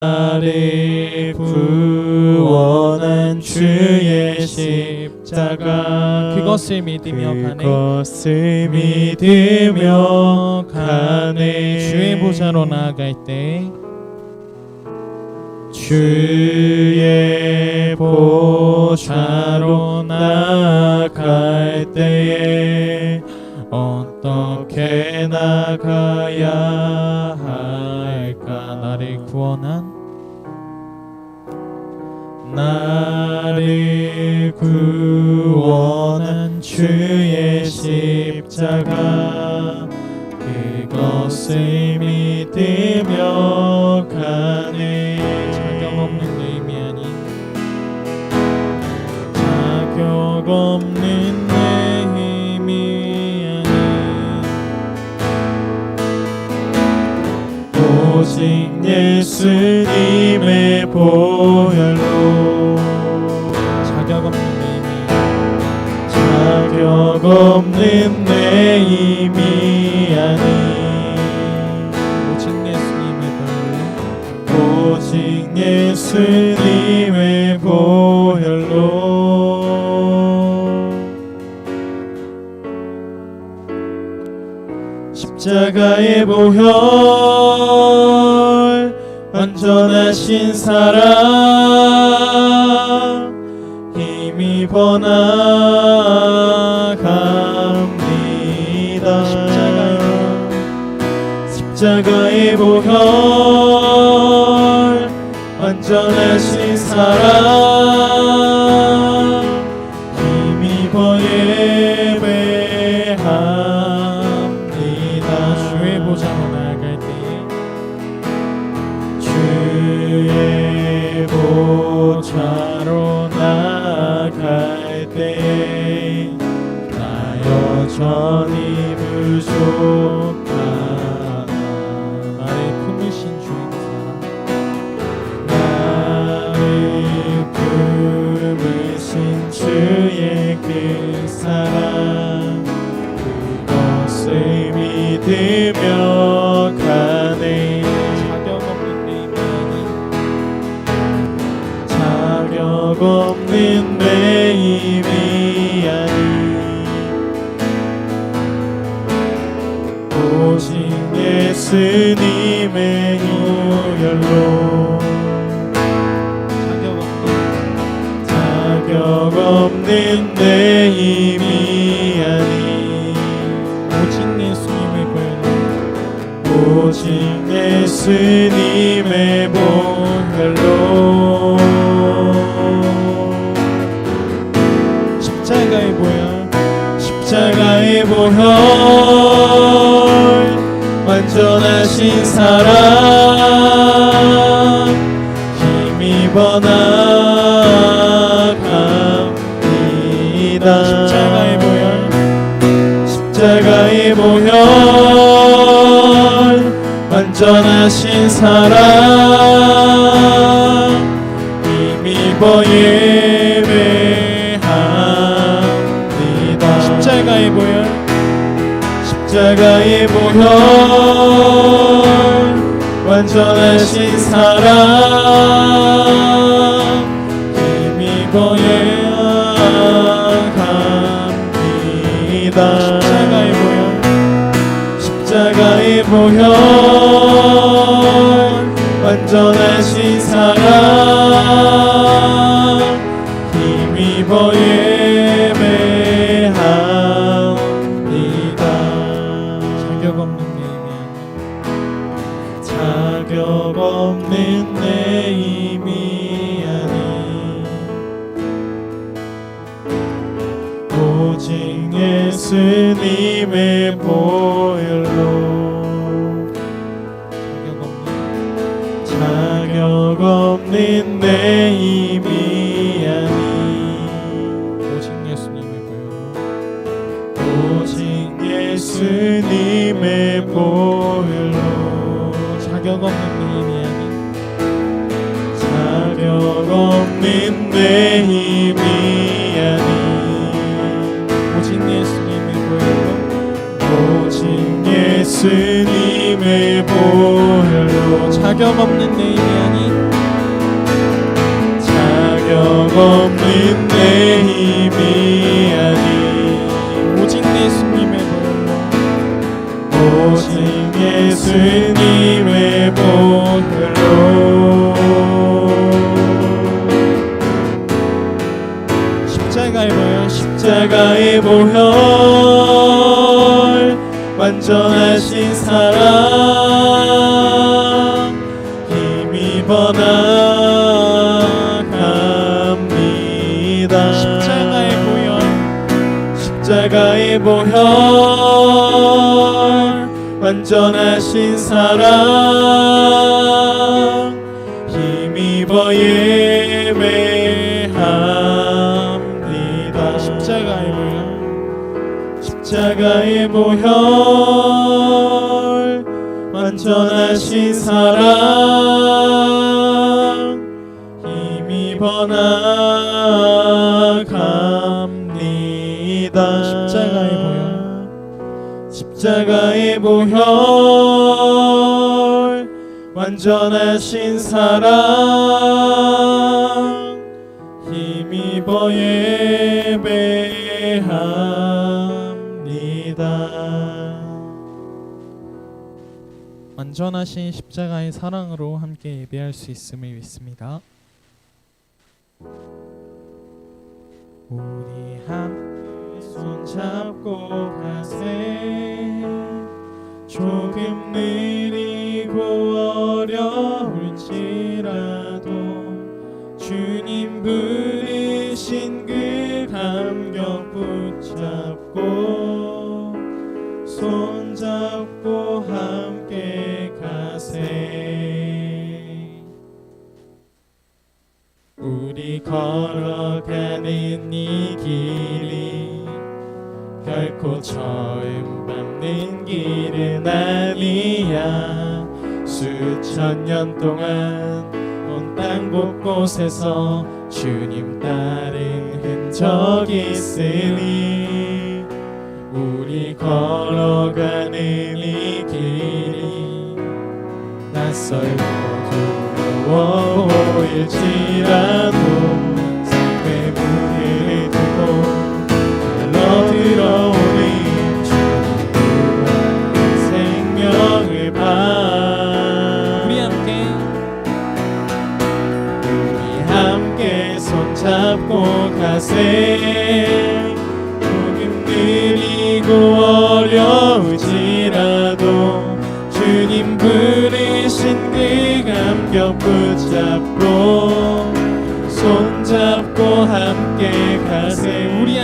나를 구원한 주의 십자가 그것을 믿으며 가네 주의 보좌로 나아갈 때 주의 보좌로 나아갈 때에 어떻게 나가야 할까? 나를 구원한 주의 십자가 그것을 믿으며 가네. 자격 없는 내 힘이 아닌 자격 없는 내 힘이 아닌 오직 예수님의 보혈로 자격 없는 내 힘이 자격 없는 내 힘이 아닌 오직 예수님의 보혈로 오직 예수님의 보혈로 십자가의 보혈 완전하신 사랑 힘입어 나갑니다. 십자가의 보혈 완전하신 사랑 힘입어 예배합니다. 주의 보좌로 나아갈 때에 주의 보좌로 나아갈 때 나 여전히 부족하나 나를 품으신 주의 사랑 나를 품으신 주의 그 사랑 그것을 믿으며 가네. 자격 없는 내 힘이 아닌 오직 예수님의 보혈로 자격 없는 내 힘이 아닌 오직 예수님의 보혈로 오직 예수님의 보혈로 십자가의 보혈 완전하신 사랑 힘입어 나갑니다. 십자가의 보혈 완전하신 사랑 힘입어 예배합니다. 십자가의 보혈 완전하신 사랑 힘입어 예배합니다. 십자가의 보혈 완전하신 사랑 힘입어 예배합니다. 자격 없는 내 힘이 아닌 오직 예수님의 보혈로 자격 없는 내 힘이 아닌 오직 예수님의 보혈로 자격 없는 내 힘이 아닌 자격 없는 내 힘이 아닌 오직 예수님의 보혈로 오직 예수님의 보혈로 자격 없는 내 힘이 아닌 번항합니다. 십자가의 보혈 완전하신 사랑 힘입어 예배합니다. 십자가의 보혈 완전하신 사랑 힘입어 나갑니다. 십자가의 보혈 완전하신 사랑 힘입어 예배합니다. 완전하신 십자가의 사랑으로 함께 예배할 수 있음을 믿습니다. 우리 함께 손잡고 가세. 조금 느리고 어려울지라도 주님 부르신 그 감격 붙잡고 손잡고 함께 가세. 우리 걸어가는 이 길이 결코 처음 밟는 길은 아니야. 수천 년 동안 온 땅 곳곳에서 주님 따른 흔적이 있으니 우리 걸어가는 이 길이 낯설고 두려워 보일지라도 삶의 무게를 두고 흘러들어오는 주님과 생명을 봐. 우리 함께 손잡고 가세. 조금 느리고 어려울지라도 주님 부르신 그 감격 붙잡고 손잡고 함께 가세. 우리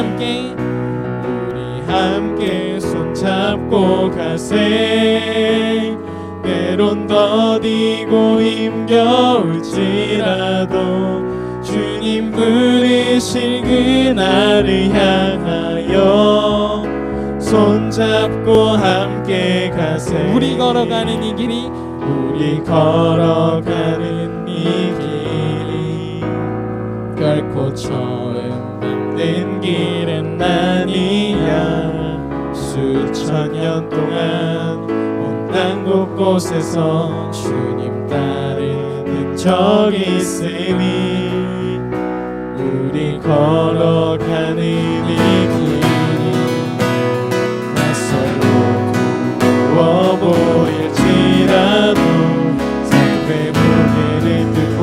함께 손잡고 가세. 때론 더디고 힘겨울지라도 주님 부르실 그날을 향하여 손잡고 함께 가세. 우리 걸어가는 이 길이 결코 처음 밟는 길은 아니야. 수천 년 동안 온 땅 곳곳에서 주님 따른 흔적이 있으니 우리 걸어가는 이 길이 낯설고 두려워 보일지라도 삶의 무게를 들고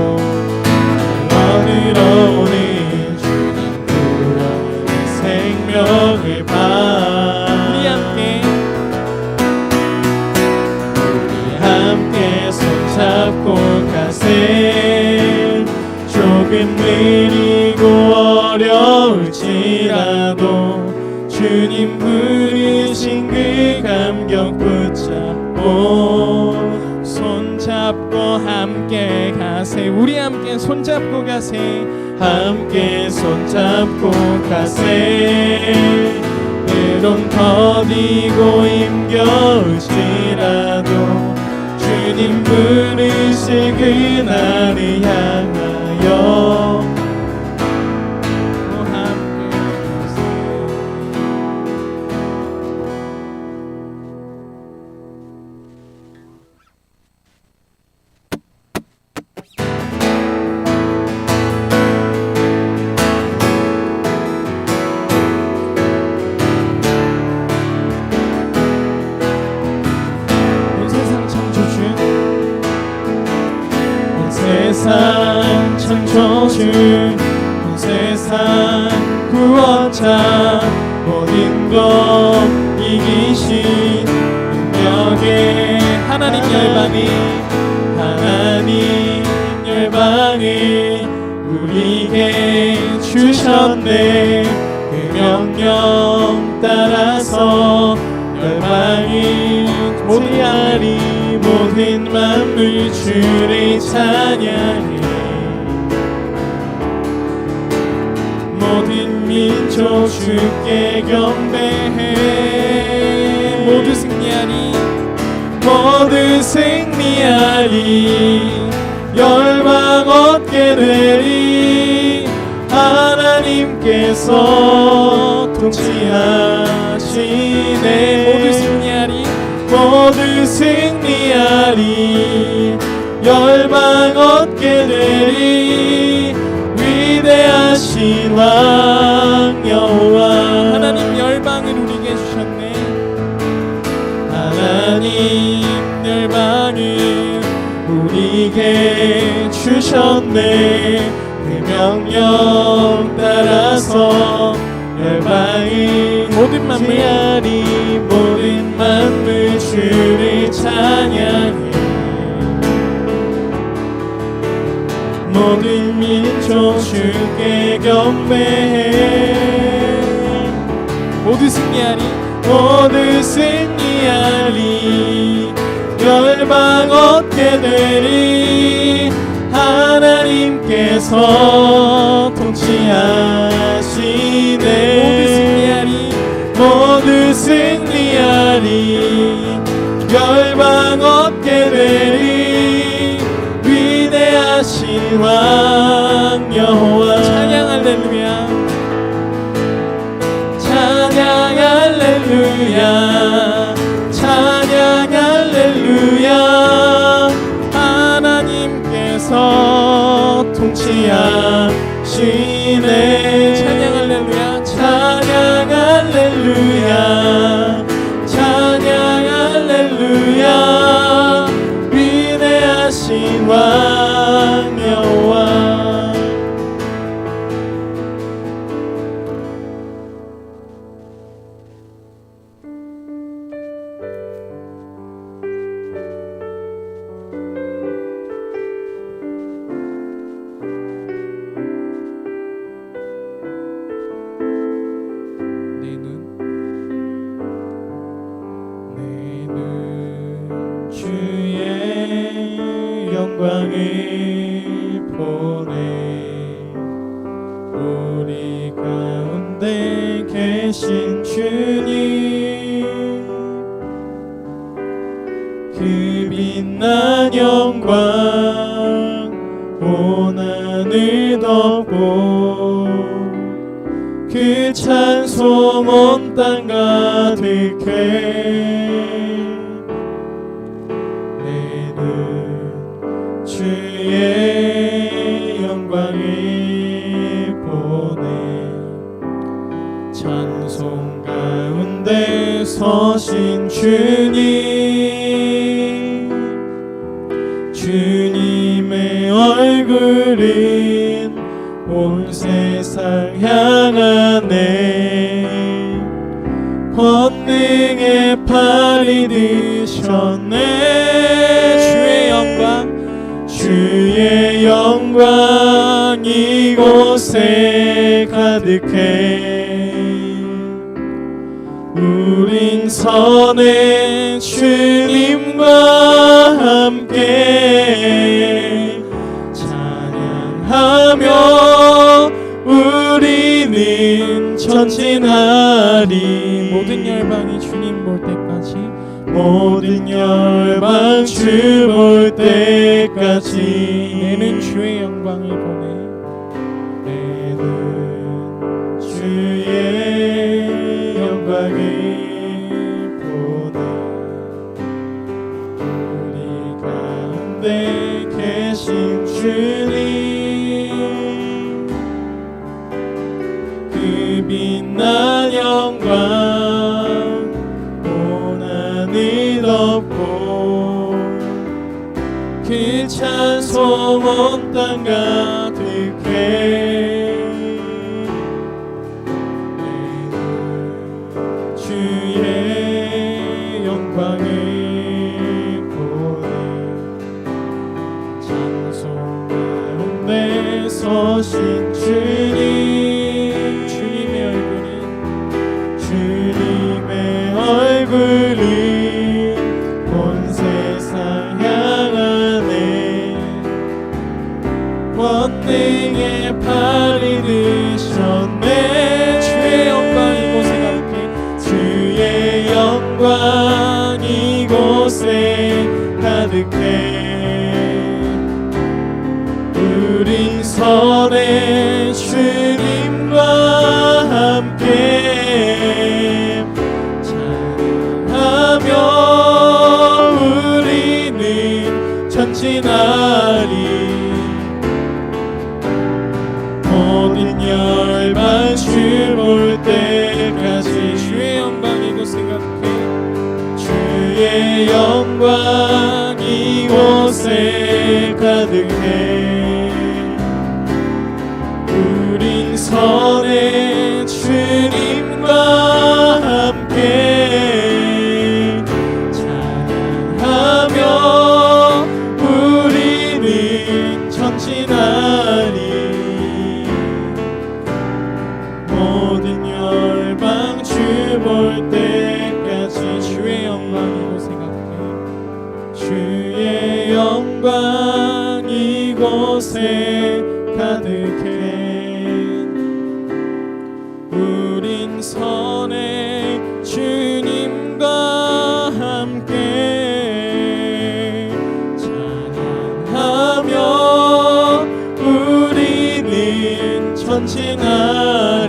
흘러들어오는 주님 구원의 생명을 봐. 우리 함께 손잡고 가세. 조금 느리고 어려울지라도 주님 부르신 그 감격 붙잡고 손잡고 함께 가세. 우리 함께 손잡고 가세. 함께 손잡고 가세. 때론 더디고 힘겨울지라도 주님 부르실 그날을 향하여 함께 가세. 세상 창조주 온 세상 구원자 모든 것 이기신 능력의 하나님 하나님 영광을 우리에게 주셨네. 그 명령 따라서 열방이 모두하리 모든 만물 주를 찬양해. 모든 민족 주께 경배해. 모두 승리하리 모두 승리하리 열방 얻게 되리. 하나님께서 통치하시네. 모두 승리하리 모두 승리하리 열방 얻게 되리. 위대하신 왕 여호와. 하나님 열방을 우리에게 주셨네. 하나님 열방을 우리에게 주셨네. 그 명령 따라서 열방이 모든 만물 지하리 모든 만물 주를 찬양해. 모든 민족 주께 경배해. 모두 승리하리 모두 승리하리 열방 얻게 되리. 하나님께서 통치하시네. 모두 승리하리 열방 얻게 되리. 위대하신 왕 여호와. 찬양 할렐루야 찬양 할렐루야 찬양 할렐루야. 하나님께서 통치하시네. 찬양 할렐루야 찬양 할렐루야 찬양 할렐루야. 위대하신 왕 여호와. 내 눈 주의 영광을 보네. 우리 가운데 계신 주님 그 빛난 영광 온 하늘 덮고 그 찬송 온 땅 가득해. 내 눈 주의 영광을 보네. 찬송 가운데 서신 주님 주님의 얼굴은 온 세상 향하네. 권능의 팔이 드셨네. 주의 영광 이곳에 가득해. 우린 선의 주님과 함께 찬양하며 우리는 전진하리. 모든 열방이 주님 볼 때까지 모든 열방 주 볼 때까지. 내는 주의 영광을 보내. 내는 주의 영광을 보내. 우리 가운데 계신 주님 그 빛난 영광 온 하늘 덮고 그 찬송 온 땅 가득해. 주의 영광을 보내. 찬송 가운데 가운데 서신 주님, 주님의 얼굴이 온 세상 향하네. 권능의 팔이 드셨네. 주의 영광 이곳에 가득해, 주의 영광 이곳에 가득해. 우린 선의 주님과 함께 찬양하며 우리는 전진하리. 모든 열방 주 볼 때까지 주의 영광 이곳에 가득해, 주의 영광 이곳에 가득해. 우린 선의 주님과 함께 찬양하며 우리는 전진하리. 모든 열방 주 볼 때까지 주의 영광 이곳에 가득해, 주의 영광 이곳에 가득해. 우린 선의 주님과 함께 찬양하며 우리는 전진하리.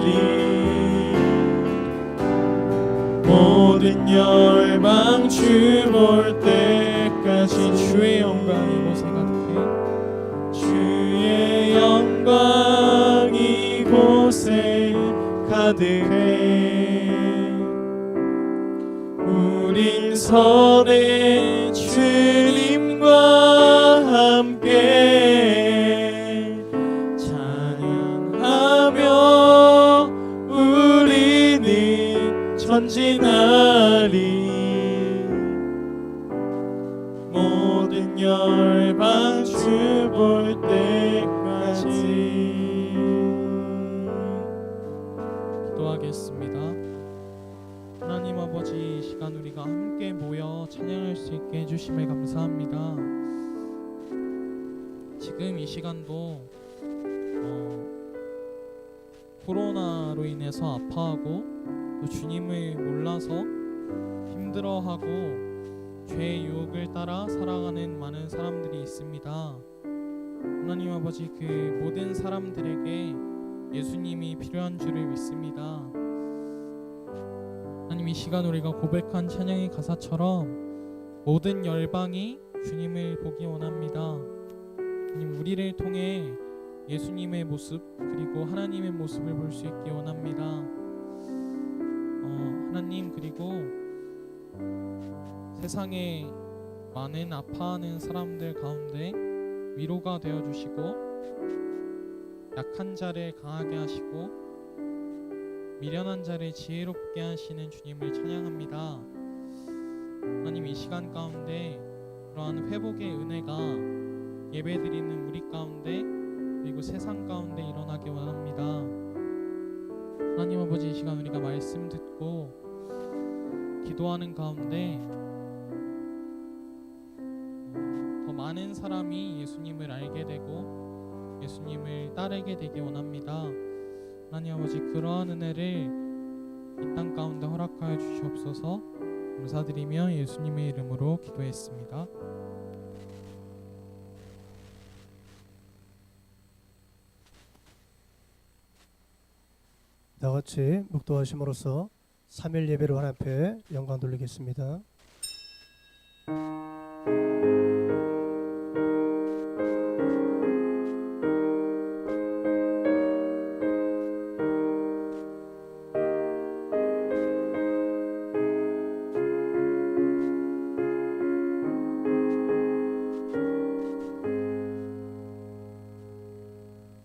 모든 열방 주 볼 때까지 주의 영광 이곳에 가득해, 주의 영광 이곳에 가득해. 우린 선의 주님과 함께 찬양하며 우리는 전진하리. 모든 열방 주 볼 때까지. 기도하겠습니다. 하나님 아버지, 이 시간 우리가 함께 모여 찬양할 수 있게 해주심에 감사합니다. 지금 이 시간도 코로나로 인해서 아파하고 또 주님을 몰라서 힘들어하고 죄의 유혹을 따라 살아가는 많은 사람들이 있습니다. 하나님 아버지, 그 모든 사람들에게 예수님이 필요한 줄을 믿습니다. 하나님, 이 시간 우리가 고백한 찬양의 가사처럼 모든 열방이 주님을 보기 원합니다. 하나님, 우리를 통해 예수님의 모습 그리고 하나님의 모습을 볼 수 있기 원합니다. 하나님, 그리고 세상에 많은 아파하는 사람들 가운데 위로가 되어주시고 약한 자를 강하게 하시고 미련한 자를 지혜롭게 하시는 주님을 찬양합니다. 하나님, 이 시간 가운데 그러한 회복의 은혜가 예배드리는 우리 가운데 그리고 세상 가운데 일어나기 원합니다. 하나님 아버지, 이 시간 우리가 말씀 듣고 기도하는 가운데 더 많은 사람이 예수님을 알게 되고 예수님을 따르게 되기 원합니다. 하나님 아버지, 그러한 은혜를 이 땅 가운데 허락하여 주시옵소서. 감사드리며 예수님의 이름으로 기도했습니다. 다같이 묵도하심으로써 3일 예배를 하나님 앞에 영광 돌리겠습니다.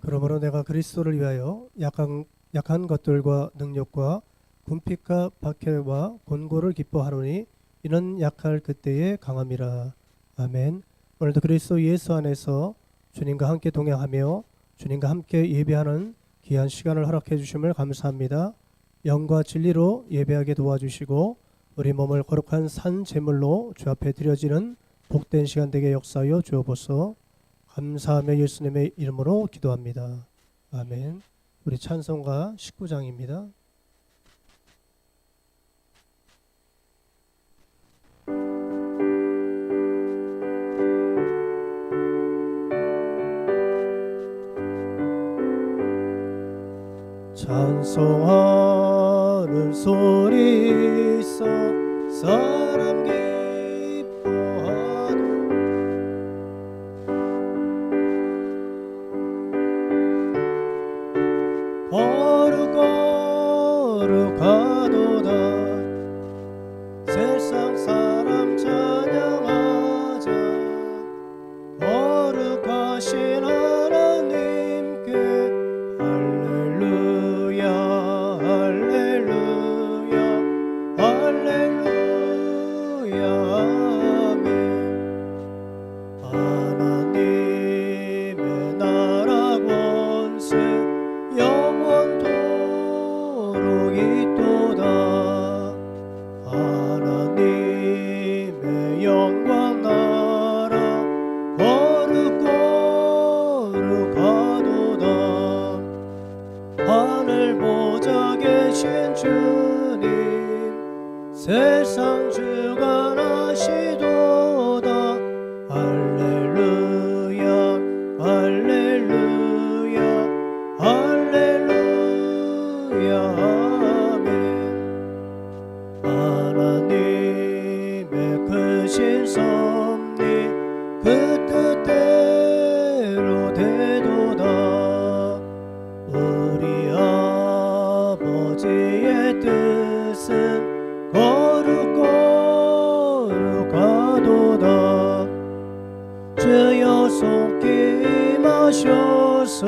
그러므로 내가 그리스도를 위하여 약한 것들과 능력과 군핍과 박해와 곤고를 기뻐하노니 이는 약할 그때의 강함이라. 아멘. 오늘도 그리스도 예수 안에서 주님과 함께 동행하며 주님과 함께 예배하는 귀한 시간을 허락해 주심을 감사합니다. 영과 진리로 예배하게 도와주시고 우리 몸을 거룩한 산 제물로 주 앞에 드려지는 복된 시간 되게 역사하여 주옵소서. 감사하며 예수님의 이름으로 기도합니다. 아멘. 우리 찬송가 19장입니다. 찬송하는 소리 있어 사람 기뻐하도 거룩거룩하도다 세상 사람 찬양하자 거룩하신 하나님께 할렐루야 할렐루야 할렐루야 아멘. 하나님의 나라 권세 영원토록 있도다. 하나님의 영광 나라 거룩거룩하도다. 하늘 보좌 계신 주님 세상 주관하시도다. 할렐루야 할렐루야 할렐루야 아멘. 하나님의 크신 섭리 그 뜻대로 되도다. 우리 아버지의 뜻은 거룩거룩하도다. 주여 속히 임하셔서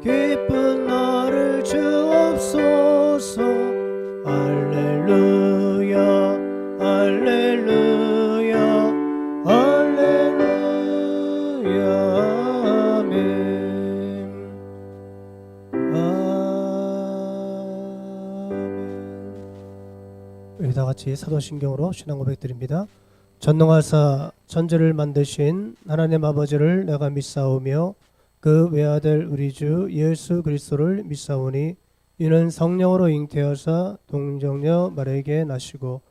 기쁜 나를 주옵소서. 할렐루야 할렐루야 할렐루야 아멘. 우리 다 같이 사도신경으로 신앙 고백드립니다. 전능하사 천지를 만드신 하나님 아버지를 내가 믿사오며 그 외아들 우리 주 예수 그리스도를 믿사오니 이는 성령으로 잉태하사 동정녀 마리아에게 나시고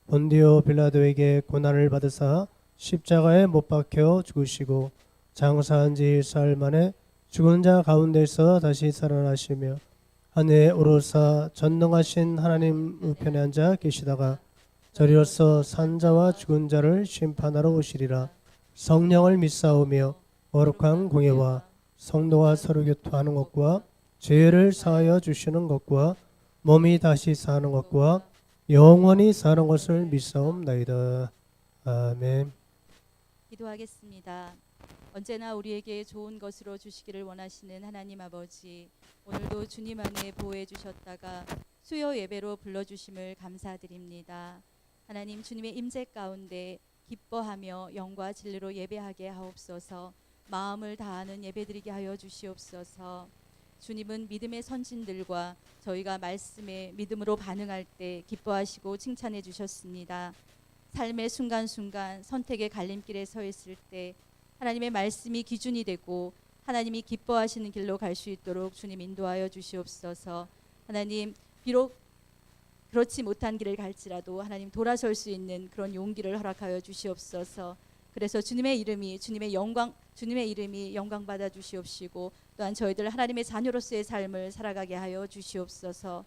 본디오 빌라도에게 고난을 받으사 십자가에 못 박혀 죽으시고 장사한 지 4일 만에 죽은 자 가운데서 다시 살아나시며 하늘에 오르사 전능하신 하나님 우편에 앉아 계시다가 저리로서 산자와 죽은 자를 심판하러 오시리라. 성령을 믿사오며 거룩한 공예와 성도와 서로 교토하는 것과 죄를 사하여 주시는 것과 몸이 다시 사는 것과 영원히 사는 것을 믿사옵나이다. 아멘. 기도하겠습니다. 언제나 우리에게 좋은 것으로 주시기를 원하시는 하나님 아버지, 오늘도 주님 안에 보호해 주셨다가 수요 예배로 불러주심을 감사드립니다. 하나님, 주님의 임재 가운데 기뻐하며 영과 진리로 예배하게 하옵소서. 마음을 다하는 예배드리게 하여 주시옵소서. 주님은 믿음의 선진들과 저희가 말씀에 믿음으로 반응할 때 기뻐하시고 칭찬해 주셨습니다. 삶의 순간순간 선택의 갈림길에 서 있을 때 하나님의 말씀이 기준이 되고 하나님이 기뻐하시는 길로 갈 수 있도록 주님 인도하여 주시옵소서. 하나님, 비록 그렇지 못한 길을 갈지라도 하나님 돌아설 수 있는 그런 용기를 허락하여 주시옵소서. 그래서 주님의 이름이 영광 받아 주시옵시고 또한 저희들 하나님의 자녀로서의 삶을 살아가게 하여 주시옵소서.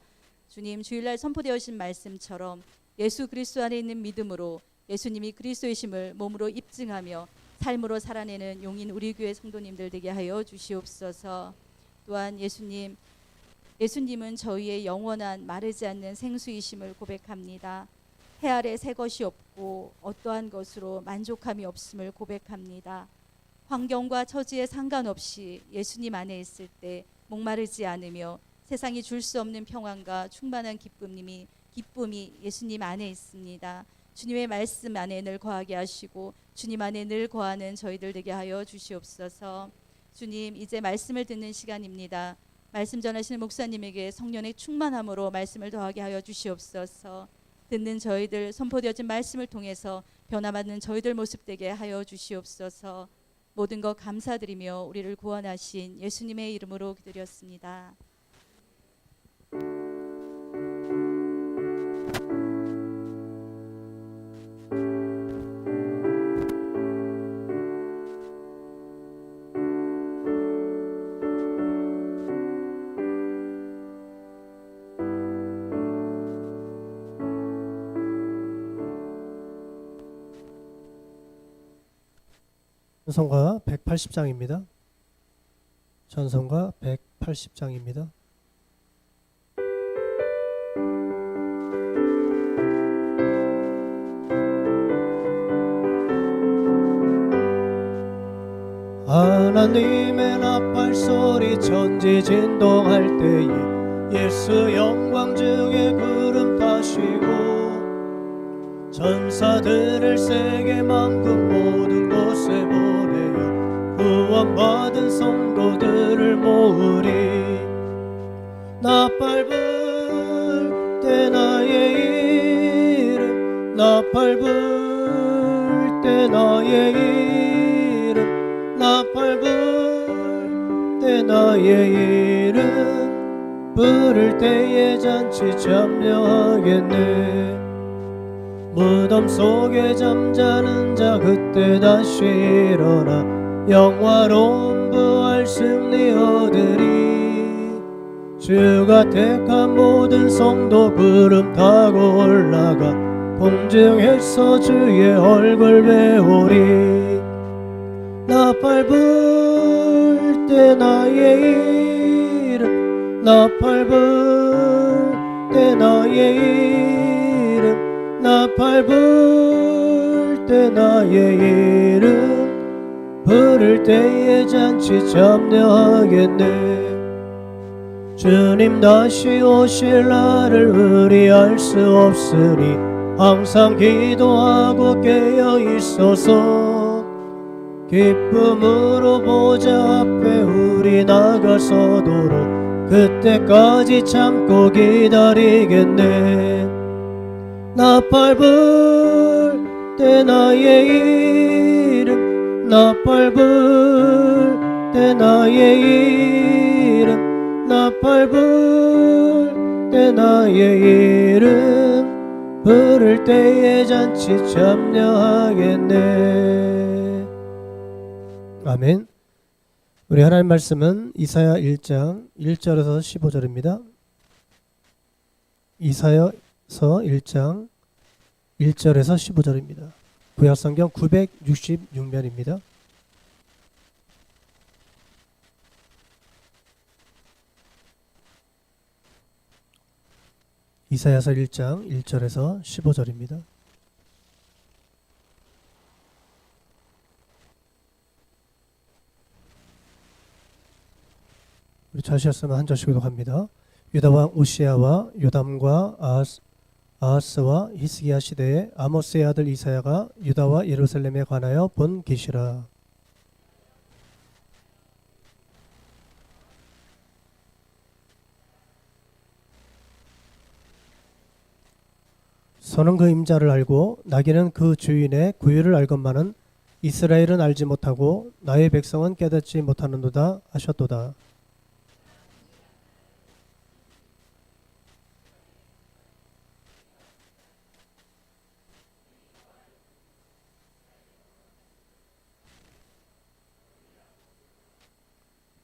주님, 주일날 선포되어진 말씀처럼 예수 그리스도 안에 있는 믿음으로 예수님이 그리스도이심을 몸으로 입증하며 삶으로 살아내는 용인 우리 교회 성도님들 되게 하여 주시옵소서. 또한 예수님은 저희의 영원한 마르지 않는 생수이심을 고백합니다. 해 아래 새 것이 없고 어떠한 것으로 만족함이 없음을 고백합니다. 환경과 처지에 상관없이 예수님 안에 있을 때 목마르지 않으며 세상이 줄 수 없는 평안과 충만한 기쁨이 예수님 안에 있습니다. 주님의 말씀 안에 늘 거하게 하시고 주님 안에 늘 거하는 저희들 되게 하여 주시옵소서. 주님, 이제 말씀을 듣는 시간입니다. 말씀 전하시는 목사님에게 성령의 충만함으로 말씀을 더하게 하여 주시옵소서. 듣는 저희들, 선포되어진 말씀을 통해서 변화받는 저희들 모습 되게 하여 주시옵소서. 모든 것 감사드리며 우리를 구원하신 예수님의 이름으로 기도드렸습니다. 찬송가 180장입니다. 찬송가 180장입니다. 하나님의 나팔 소리 천지진동할 때에 예수 영광 중에 구름 타시고 전사들을 세계 만국 모든 곳에 보내어 구원받은 성도들을 모으리. 나팔 불 때 나의 이름, 나팔 불 때 나의 이름, 나팔 불 때 나의 이름, 부를 때에 잔치 참여하겠네. 무덤 속에 잠자는 자 그때 다시 일어나 영화로운 부활 승리 얻으리. 주가 택한 모든 성도 구름 타고 올라가 공중에서 주의 얼굴 배우리. 나팔 불 때 나의 이름, 나팔 불 때 나의 이름, 나팔 불 때 나의 이름, 부를 때에 잔치 참여하겠네. 주님 다시 오실 날을 우리 알 수 없으니 항상 기도하고 깨어 있어서 기쁨으로 보좌 앞에 우리 나가서도록 그때까지 참고 기다리겠네. 나팔 불 때 나의 이름, 나팔 불 때 나의 이름, 나팔 불 때 나의 이름, 부를 때에 잔치 참여하겠네. 아멘. 우리 하나님 말씀은 이사야 1장 1절에서 15절입니다. 이사야 1장 1절에서 15절입니다. 구약성경 966면입니다. 이사야서 1장 1절에서 15절입니다. 우리 자시였으면 한 절씩 교독합니다. 유다왕 우시야와 요담과 아하스와 히스기야 시대에 아모스의 아들 이사야가 유다와 예루살렘에 관하여 본 계시라. 소는 그 임자를 알고 나귀는 그 주인의 구유를 알건만은 이스라엘은 알지 못하고 나의 백성은 깨닫지 못하는도다 하셨도다.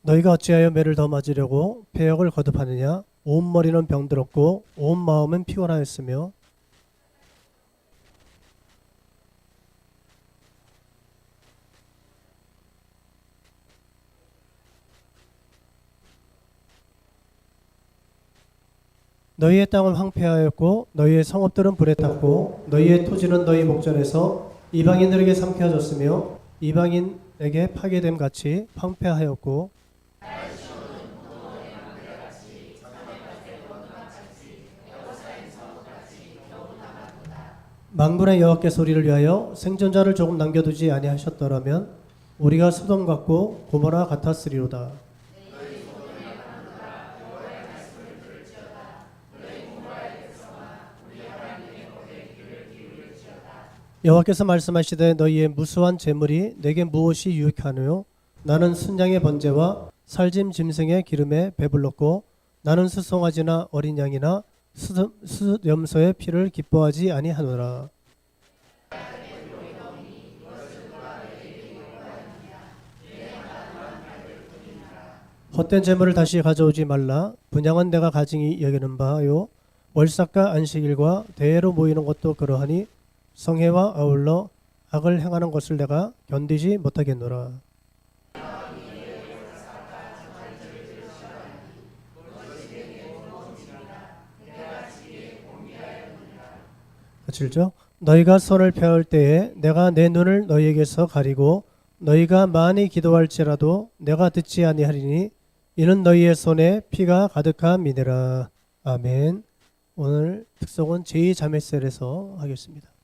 너희가 어찌하여 매를 더 맞으려고 배역을 거듭하느냐? 온 머리는 병들었고 온 마음은 피곤하였으며 너희의 땅은 황폐하였고 너희의 성읍들은 불에 탔고 너희의 토지는 너희 목전에서 이방인들에게 삼켜졌으며 이방인에게 파괴됨 같이 황폐하였고 만군의 여호와께서 우리를 위하여 생존자를 조금 남겨두지 아니하셨더라면 우리가 소돔 같고 고모라 같았으리로다. 여호와께서 말씀하시되 너희의 무수한 재물이 내게 무엇이 유익하노요? 나는 순양의 번제와 살짐 짐승의 기름에 배불렀고 나는 수송아지나 어린 양이나 수염소의 피를 기뻐하지 아니하노라. 헛된 재물을 다시 가져오지 말라. 분양은 내가 가증히 여기는 바요. 월삭과 안식일과 대회로 모이는 것도 그러하니 성회와 아울러 악을 행하는 것을 내가 견디지 못하겠노라. 그칠죠? 너희가 손을 펴을 때에 내가 내 눈을 너희에게서 가리고 너희가 많이 기도할지라도 내가 듣지 아니하리니 이는 너희의 손에 피가 가득함이니라. 아멘. 오늘 특송은 제2자매셀에서 하겠습니다.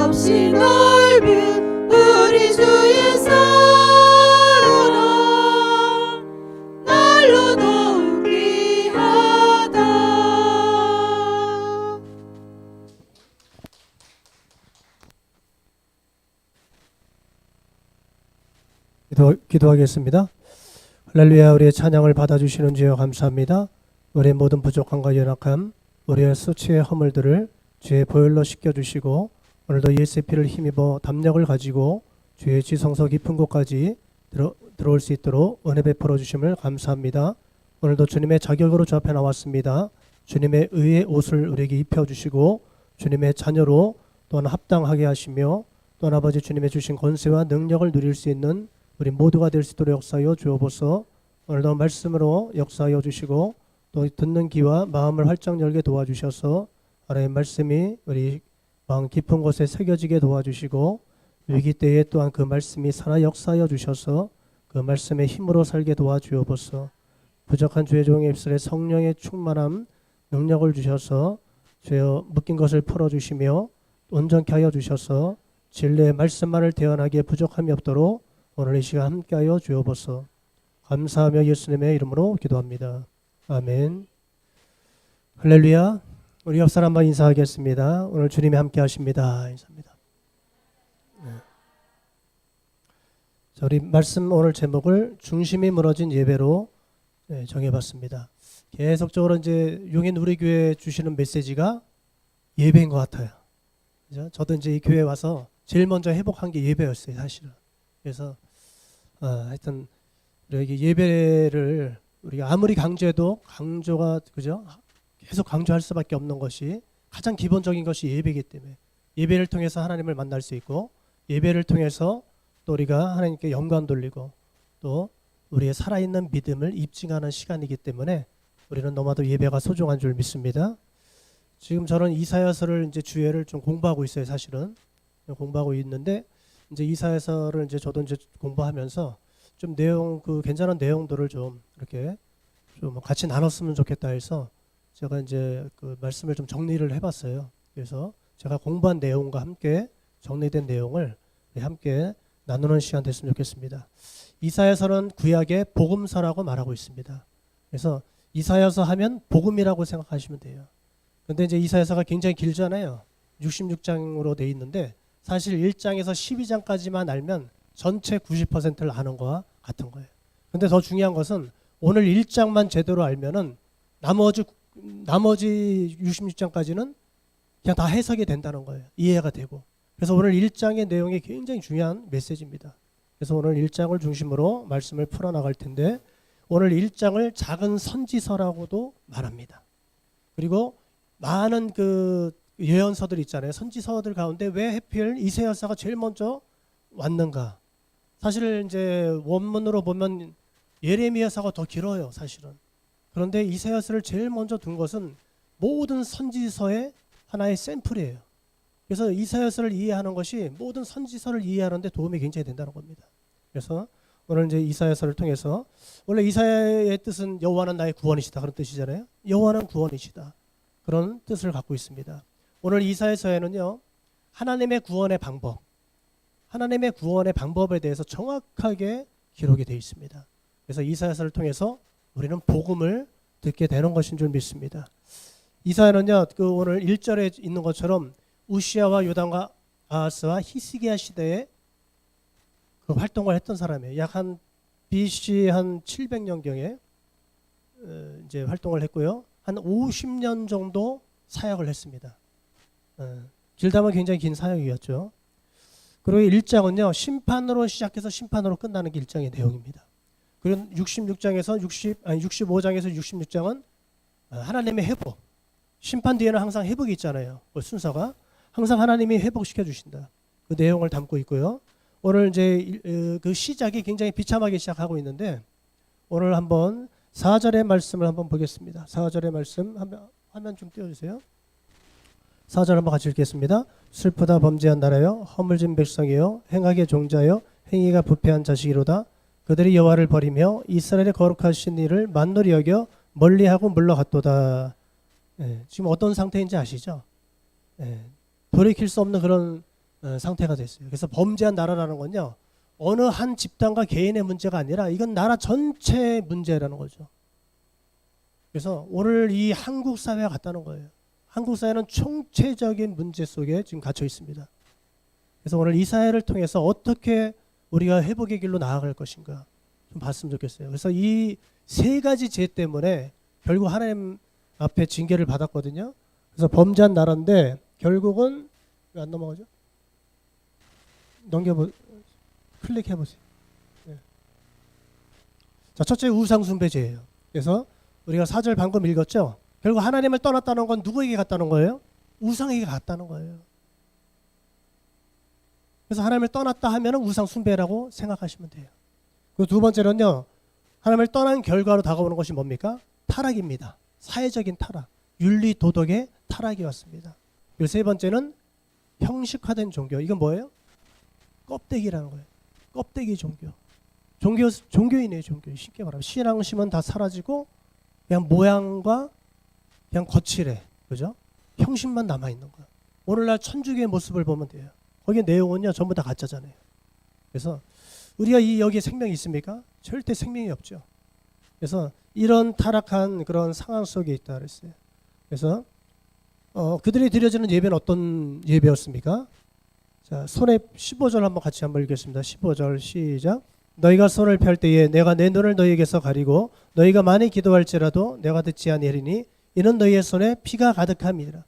없이 넓은 우리 주의 사랑 날로 더욱 귀하다. 기도하겠습니다. 할렐루야. 우리의 찬양을 받아주시는 주여 감사합니다. 우리의 모든 부족함과 연약함, 우리의 수치의 허물들을 주의 보혈로 씻겨주시고 오늘도 예수의 피를 힘입어 담력을 가지고 주의 지성소 깊은 곳까지 들어올 수 있도록 은혜 베풀어 주심을 감사합니다. 오늘도 주님의 자격으로 주 앞에 나왔습니다. 주님의 의의 옷을 우리에게 입혀주시고 주님의 자녀로 또한 합당하게 하시며 또한 아버지 주님의 주신 권세와 능력을 누릴 수 있는 우리 모두가 될 수 있도록 역사하여 주옵소서. 오늘도 말씀으로 역사하여 주시고 또 듣는 귀와 마음을 활짝 열게 도와주셔서 하나님의 말씀이 우리 마음 깊은 곳에 새겨지게 도와주시고 위기 때에 또한 그 말씀이 살아 역사하여 주셔서 그 말씀의 힘으로 살게 도와주옵소서. 부족한 주의 종의 입술에 성령의 충만함 능력을 주셔서 죄어 묶인 것을 풀어주시며 온전케 하여 주셔서 진리의 말씀만을 대언하기에 부족함이 없도록 오늘 이 시간 함께하여 주옵소서. 감사하며 예수님의 이름으로 기도합니다. 아멘. 할렐루야. 우리 옆 사람 한번 인사하겠습니다. 오늘 주님이 함께 하십니다. 인사합니다. 네. 자, 우리 말씀 오늘 제목을 중심이 무너진 예배로 정해봤습니다. 계속적으로 이제 용인 우리 교회 주시는 메시지가 예배인 것 같아요. 그죠? 저도 이제 이 교회 와서 제일 먼저 회복한 게 예배였어요, 사실은. 그래서 하여튼 우리 예배를 우리가 아무리 강조해도 강조가 그죠? 계속 강조할 수밖에 없는 것이 가장 기본적인 것이 예배이기 때문에 예배를 통해서 하나님을 만날 수 있고 예배를 통해서 또 우리가 하나님께 영광 돌리고 또 우리의 살아있는 믿음을 입증하는 시간이기 때문에 우리는 너무나도 예배가 소중한 줄 믿습니다. 지금 저는 이사야서를 이제 주예를 좀 공부하고 있어요. 사실은 공부하고 있는데 이제 이사야서를 이제 저도 이제 공부하면서 좀 내용 그 괜찮은 내용들을 좀 이렇게 좀 같이 나눴으면 좋겠다 해서 제가 이제 그 말씀을 좀 정리를 해봤어요. 그래서 제가 공부한 내용과 함께 정리된 내용을 함께 나누는 시간 됐으면 좋겠습니다. 이사야서는 구약의 복음서라고 말하고 있습니다. 그래서 이사야서 하면 복음이라고 생각하시면 돼요. 근데 이제 이사야서가 굉장히 길잖아요. 66장으로 돼 있는데 사실 1장에서 12장까지만 알면 전체 90%를 아는 거와 같은 거예요. 근데 더 중요한 것은 오늘 1장만 제대로 알면은 나머지 66장까지는 그냥 다 해석이 된다는 거예요. 이해가 되고. 그래서 오늘 1장의 내용이 굉장히 중요한 메시지입니다. 그래서 오늘 1장을 중심으로 말씀을 풀어나갈 텐데 오늘 1장을 작은 선지서라고도 말합니다. 그리고 많은 그 예언서들 있잖아요. 선지서들 가운데 왜 하필 이사야서가 제일 먼저 왔는가? 사실 이제 원문으로 보면 예레미야서가 더 길어요, 사실은. 그런데 이사야서를 제일 먼저 둔 것은 모든 선지서의 하나의 샘플이에요. 그래서 이사야서를 이해하는 것이 모든 선지서를 이해하는 데 도움이 굉장히 된다는 겁니다. 그래서 오늘 이제 이사야서를 통해서 원래 이사야의 뜻은 여호와는 나의 구원이시다 그런 뜻이잖아요. 여호와는 구원이시다. 그런 뜻을 갖고 있습니다. 오늘 이사야서에는요. 하나님의 구원의 방법, 하나님의 구원의 방법에 대해서 정확하게 기록이 되어 있습니다. 그래서 이사야서를 통해서 우리는 복음을 듣게 되는 것인 줄 믿습니다. 이사야는요. 그 오늘 1절에 있는 것처럼 우시야와 요담과 아하스와 히스기야 시대에 그 활동을 했던 사람이에요. 약 한 BC 한 700년경에 이제 활동을 했고요. 한 50년 정도 사역을 했습니다. 길다면 굉장히 긴 사역이었죠. 그리고 1장은요. 심판으로 시작해서 심판으로 끝나는 게 1장의 내용입니다. 그리고 65장에서 66장은 하나님의 회복. 심판 뒤에는 항상 회복이 있잖아요. 그 순서가 항상 하나님이 회복시켜 주신다. 그 내용을 담고 있고요. 오늘 이제 그 시작이 굉장히 비참하게 시작하고 있는데 오늘 한번 4절의 말씀을 한번 보겠습니다. 4절의 말씀 화면 좀 띄워주세요. 4절 한번 같이 읽겠습니다. 슬프다 범죄한 나라여 허물진 백성이여 행악의 종자여 행위가 부패한 자식이로다. 그들이 여호와를 버리며 이스라엘의 거룩하신 이를 만놀히 여겨 멀리하고 물러갔도다. 지금 어떤 상태인지 아시죠? 돌이킬 수 없는 그런 상태가 됐어요. 그래서 범죄한 나라라는 건요, 어느 한 집단과 개인의 문제가 아니라 이건 나라 전체의 문제라는 거죠. 그래서 오늘 이 한국 사회가 같다는 거예요. 한국 사회는 총체적인 문제 속에 지금 갇혀 있습니다. 그래서 오늘 이 사회를 통해서 어떻게 우리가 회복의 길로 나아갈 것인가 좀 봤으면 좋겠어요. 그래서 이 세 가지 죄 때문에 결국 하나님 앞에 징계를 받았거든요. 그래서 범죄한 나라인데 결국은 왜 안 넘어가죠? 클릭해 보세요. 네. 자, 첫째 우상 숭배죄예요. 그래서 우리가 4절 방금 읽었죠? 결국 하나님을 떠났다는 건 누구에게 갔다는 거예요? 우상에게 갔다는 거예요. 그래서 하나님을 떠났다 하면은 우상 숭배라고 생각하시면 돼요. 그 두 번째는요, 하나님을 떠난 결과로 다가오는 것이 뭡니까? 타락입니다. 사회적인 타락, 윤리 도덕의 타락이 왔습니다. 그리고 세 번째는 형식화된 종교. 이건 뭐예요? 껍데기라는 거예요. 껍데기 종교. 종교인이에요, 종교인. 쉽게 말하면 신앙심은 다 사라지고 그냥 모양과 그냥 거칠해, 그죠? 형식만 남아 있는 거예요. 오늘날 천주교의 모습을 보면 돼요. 거기에 내용은요 전부 다 가짜잖아요. 그래서 우리가 여기에 생명이 있습니까? 절대 생명이 없죠. 그래서 이런 타락한 그런 상황 속에 있다 그랬어요. 그래서 그들이 드려지는 예배는 어떤 예배였습니까? 자, 손에 15절 한번 같이 한번 읽겠습니다. 15절 시작. 너희가 손을 펼 때에 내가 내 눈을 너희에게서 가리고 너희가 많이 기도할지라도 내가 듣지 아니하리니 이는 너희의 손에 피가 가득함이라.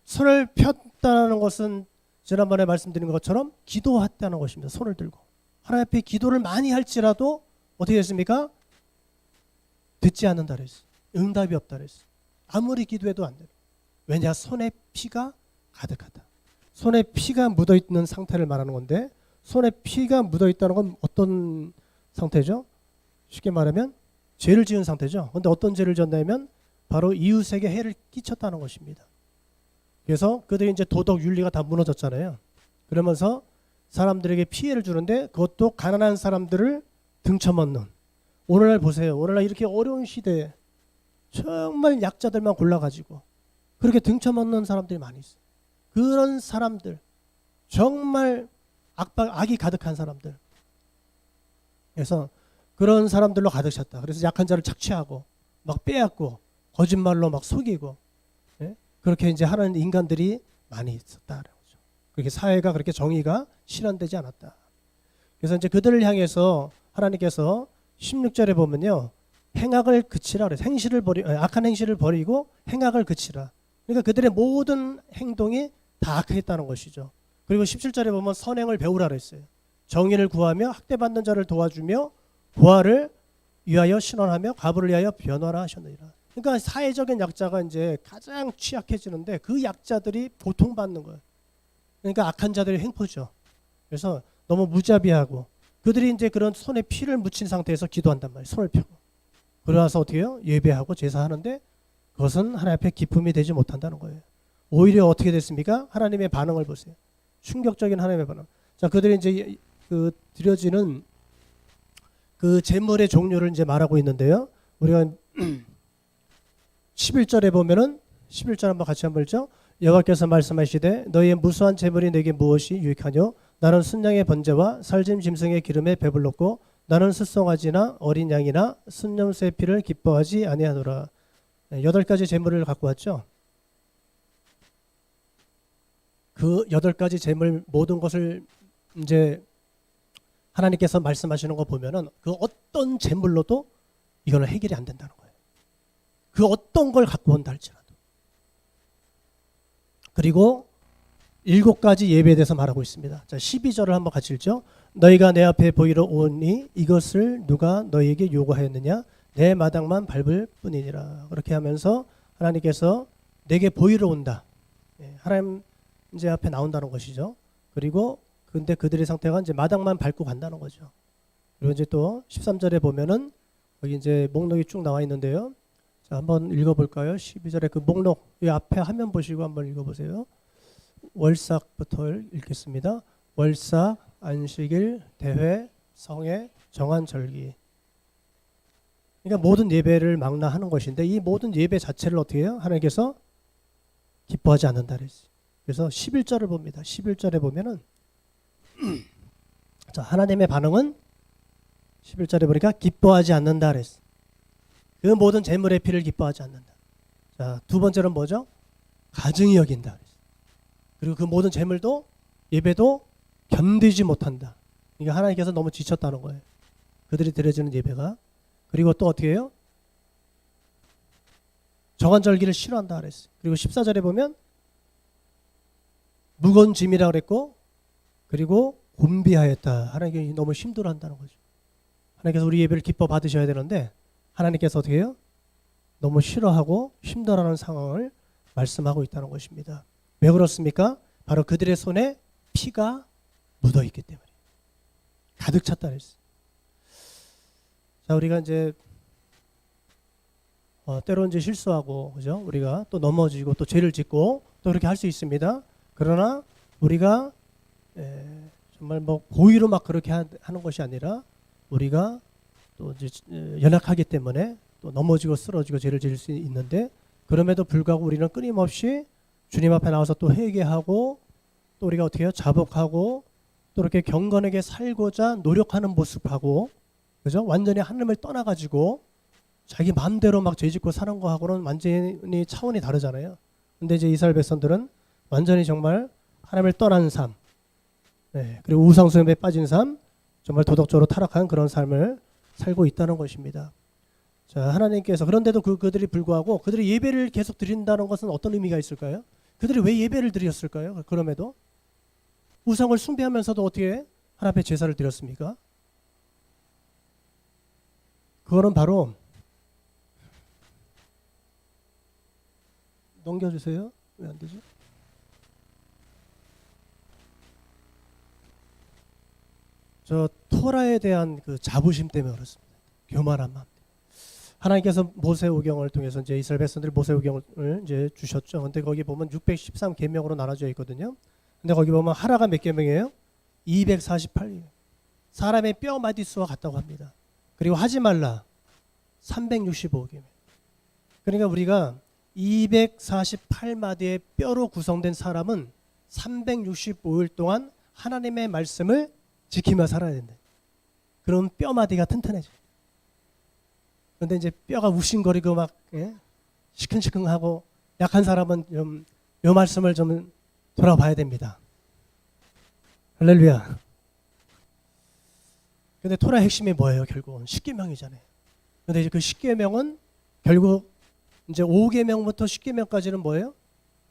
손을 폈다는 것은 지난번에 말씀드린 것처럼 기도했다는 것입니다. 손을 들고 하나님 앞에 기도를 많이 할지라도 어떻게 됐습니까? 듣지 않는다 그랬어요. 응답이 없다 그랬어요. 아무리 기도해도 안 돼요. 왜냐? 손에 피가 가득하다. 손에 피가 묻어있는 상태를 말하는 건데 손에 피가 묻어있다는 건 어떤 상태죠? 쉽게 말하면 죄를 지은 상태죠. 그런데 어떤 죄를 지었냐면 바로 이웃에게 해를 끼쳤다는 것입니다. 그래서 그들이 이제 도덕 윤리가 다 무너졌잖아요. 그러면서 사람들에게 피해를 주는데 그것도 가난한 사람들을 등쳐먹는. 오늘날 보세요. 오늘날 이렇게 어려운 시대에 정말 약자들만 골라가지고 그렇게 등쳐먹는 사람들이 많이 있어요. 그런 사람들, 정말 악이 가득한 사람들. 그래서 그런 사람들로 가득 찼다. 그래서 약한 자를 착취하고 막 빼앗고 거짓말로 막 속이고, 예? 그렇게 이제 하는 인간들이 많이 있었다는 거죠. 그렇게 사회가 그렇게 정의가 실현되지 않았다. 그래서 이제 그들을 향해서 하나님께서 16절에 보면요, 행악을 그치라 그래서 악한 행실을 버리고 행악을 그치라. 그러니까 그들의 모든 행동이 다 악했다는 것이죠. 그리고 17절에 보면 선행을 배우라 그랬어요. 정의를 구하며 학대받는 자를 도와주며 부활을 위하여 신원하며 과부를 위하여 변화라 하셨느니라. 그러니까 사회적인 약자가 이제 가장 취약해지는데 그 약자들이 고통받는 거예요. 그러니까 악한 자들의 횡포죠. 그래서 너무 무자비하고 그들이 이제 그런 손에 피를 묻힌 상태에서 기도한단 말이에요. 손을 펴고. 그러나서 어떻게 해요? 예배하고 제사하는데 그것은 하나님 앞에 기쁨이 되지 못한다는 거예요. 오히려 어떻게 됐습니까? 하나님의 반응을 보세요. 충격적인 하나님의 반응. 자, 그들이 이제 그 드려지는 그 제물의 종류를 이제 말하고 있는데요. 우리가 11절에 보면은 11절 한번 같이 한번 읽죠. 여호와께서 말씀하시되 너희의 무수한 제물이 내게 무엇이 유익하뇨? 나는 순양의 번제와 살짐 짐승의 기름에 배불렀고 나는 숫송아지나 어린 양이나 순념새의 피를 기뻐하지 아니하노라. 8가지 제물을 갖고 왔죠. 그 8가지 제물 모든 것을 이제 하나님께서 말씀하시는 거 보면은 그 어떤 제물로도 이거는 해결이 안 된다는 거예요. 그 어떤 걸 갖고 온다 할지라도. 그리고 7가지 예배에 대해서 말하고 있습니다. 자, 12절을 한번 같이 읽죠. 너희가 내 앞에 보이러 오니 이것을 누가 너희에게 요구하였느냐? 내 마당만 밟을 뿐이니라. 그렇게 하면서 하나님께서 내게 보이러 온다. 하나님 이제 앞에 나온다는 것이죠. 그리고 근데 그들의 상태가 이제 마당만 밟고 간다는 거죠. 그리고 이제 또 13절에 보면은 여기 이제 목록이 쭉 나와 있는데요. 자, 한번 읽어볼까요? 12절에 그 목록 이 앞에 화면 보시고 한번 읽어보세요. 월삭부터 읽겠습니다. 월삭, 안식일, 대회, 성회, 정한 절기. 그러니까 모든 예배를 망라하는 것인데 이 모든 예배 자체를 어떻게 해요? 하나님께서 기뻐하지 않는다 그랬어요. 그래서 11절을 봅니다. 11절에 보면은 자, 하나님의 반응은 11절에 보니까 기뻐하지 않는다 그랬어. 그 모든 재물의 피를 기뻐하지 않는다. 자, 두 번째는 뭐죠? 가증히 여긴다 그랬어. 그리고 그 모든 재물도 예배도 견디지 못한다. 그러니까 하나님께서 너무 지쳤다는 거예요. 그들이 드려지는 예배가. 그리고 또 어떻게 해요? 정한절기를 싫어한다 그랬어요. 그리고 14절에 보면 무거운 짐이라 그랬고, 그리고 곤비하였다. 하나님께 너무 힘들어한다는 거죠. 하나님께서 우리 예배를 기뻐 받으셔야 되는데 하나님께서 어떻게 해요? 너무 싫어하고 힘들어하는 상황을 말씀하고 있다는 것입니다. 왜 그렇습니까? 바로 그들의 손에 피가 묻어 있기 때문에. 가득 찼다 그랬어요. 자, 우리가 이제 때로는 이제 실수하고, 그죠? 우리가 또 넘어지고 또 죄를 짓고 또 그렇게 할 수 있습니다. 그러나 우리가 정말 뭐 고의로 막 그렇게 하는 것이 아니라 우리가 또 이제 연약하기 때문에 또 넘어지고 쓰러지고 죄를 지을 수 있는데, 그럼에도 불구하고 우리는 끊임없이 주님 앞에 나와서 또 회개하고 또 우리가 어떻게 해요? 자복하고 또 이렇게 경건하게 살고자 노력하는 모습하고, 그죠? 완전히 하나님을 떠나가지고 자기 마음대로 막 죄짓고 사는 거하고는 완전히 차원이 다르잖아요. 근데 이제 이스라엘 백성들은 완전히 정말 하나님을 떠난 삶, 그리고 우상숭배에 빠진 삶, 정말 도덕적으로 타락한 그런 삶을 살고 있다는 것입니다. 자, 하나님께서 그런데도 그들이 불구하고 그들이 예배를 계속 드린다는 것은 어떤 의미가 있을까요? 그들이 왜 예배를 드렸을까요? 그럼에도 우상을 숭배하면서도 어떻게 하나님 앞에 제사를 드렸습니까? 그거는 바로 넘겨주세요. 왜 안 되지? 저 토라에 대한 그 자부심 때문에 그렇습니다. 교만한 마음. 하나님께서 모세오경을 통해서 이제 이스라엘 백성들이 모세오경을 이제 주셨죠. 근데 거기 보면 613계명으로 나눠져 있거든요. 근데 거기 보면 하라가 몇 계명이에요? 248. 사람의 뼈 마디수와 같다고 합니다. 그리고 하지 말라 365계명. 그러니까 우리가 248마디의 뼈로 구성된 사람은 365일 동안 하나님의 말씀을 지키며 살아야 된다. 그럼 뼈마디가 튼튼해져. 그런데 이제 뼈가 우신거리고 막 시큰시큰하고 약한 사람은 좀 이 말씀을 좀 돌아봐야 됩니다. 할렐루야. 근데 토라의 핵심이 뭐예요? 결국은 10계명이잖아요. 근데 이제 그 10계명은 결국 이제 5계명부터 10계명까지는 뭐예요?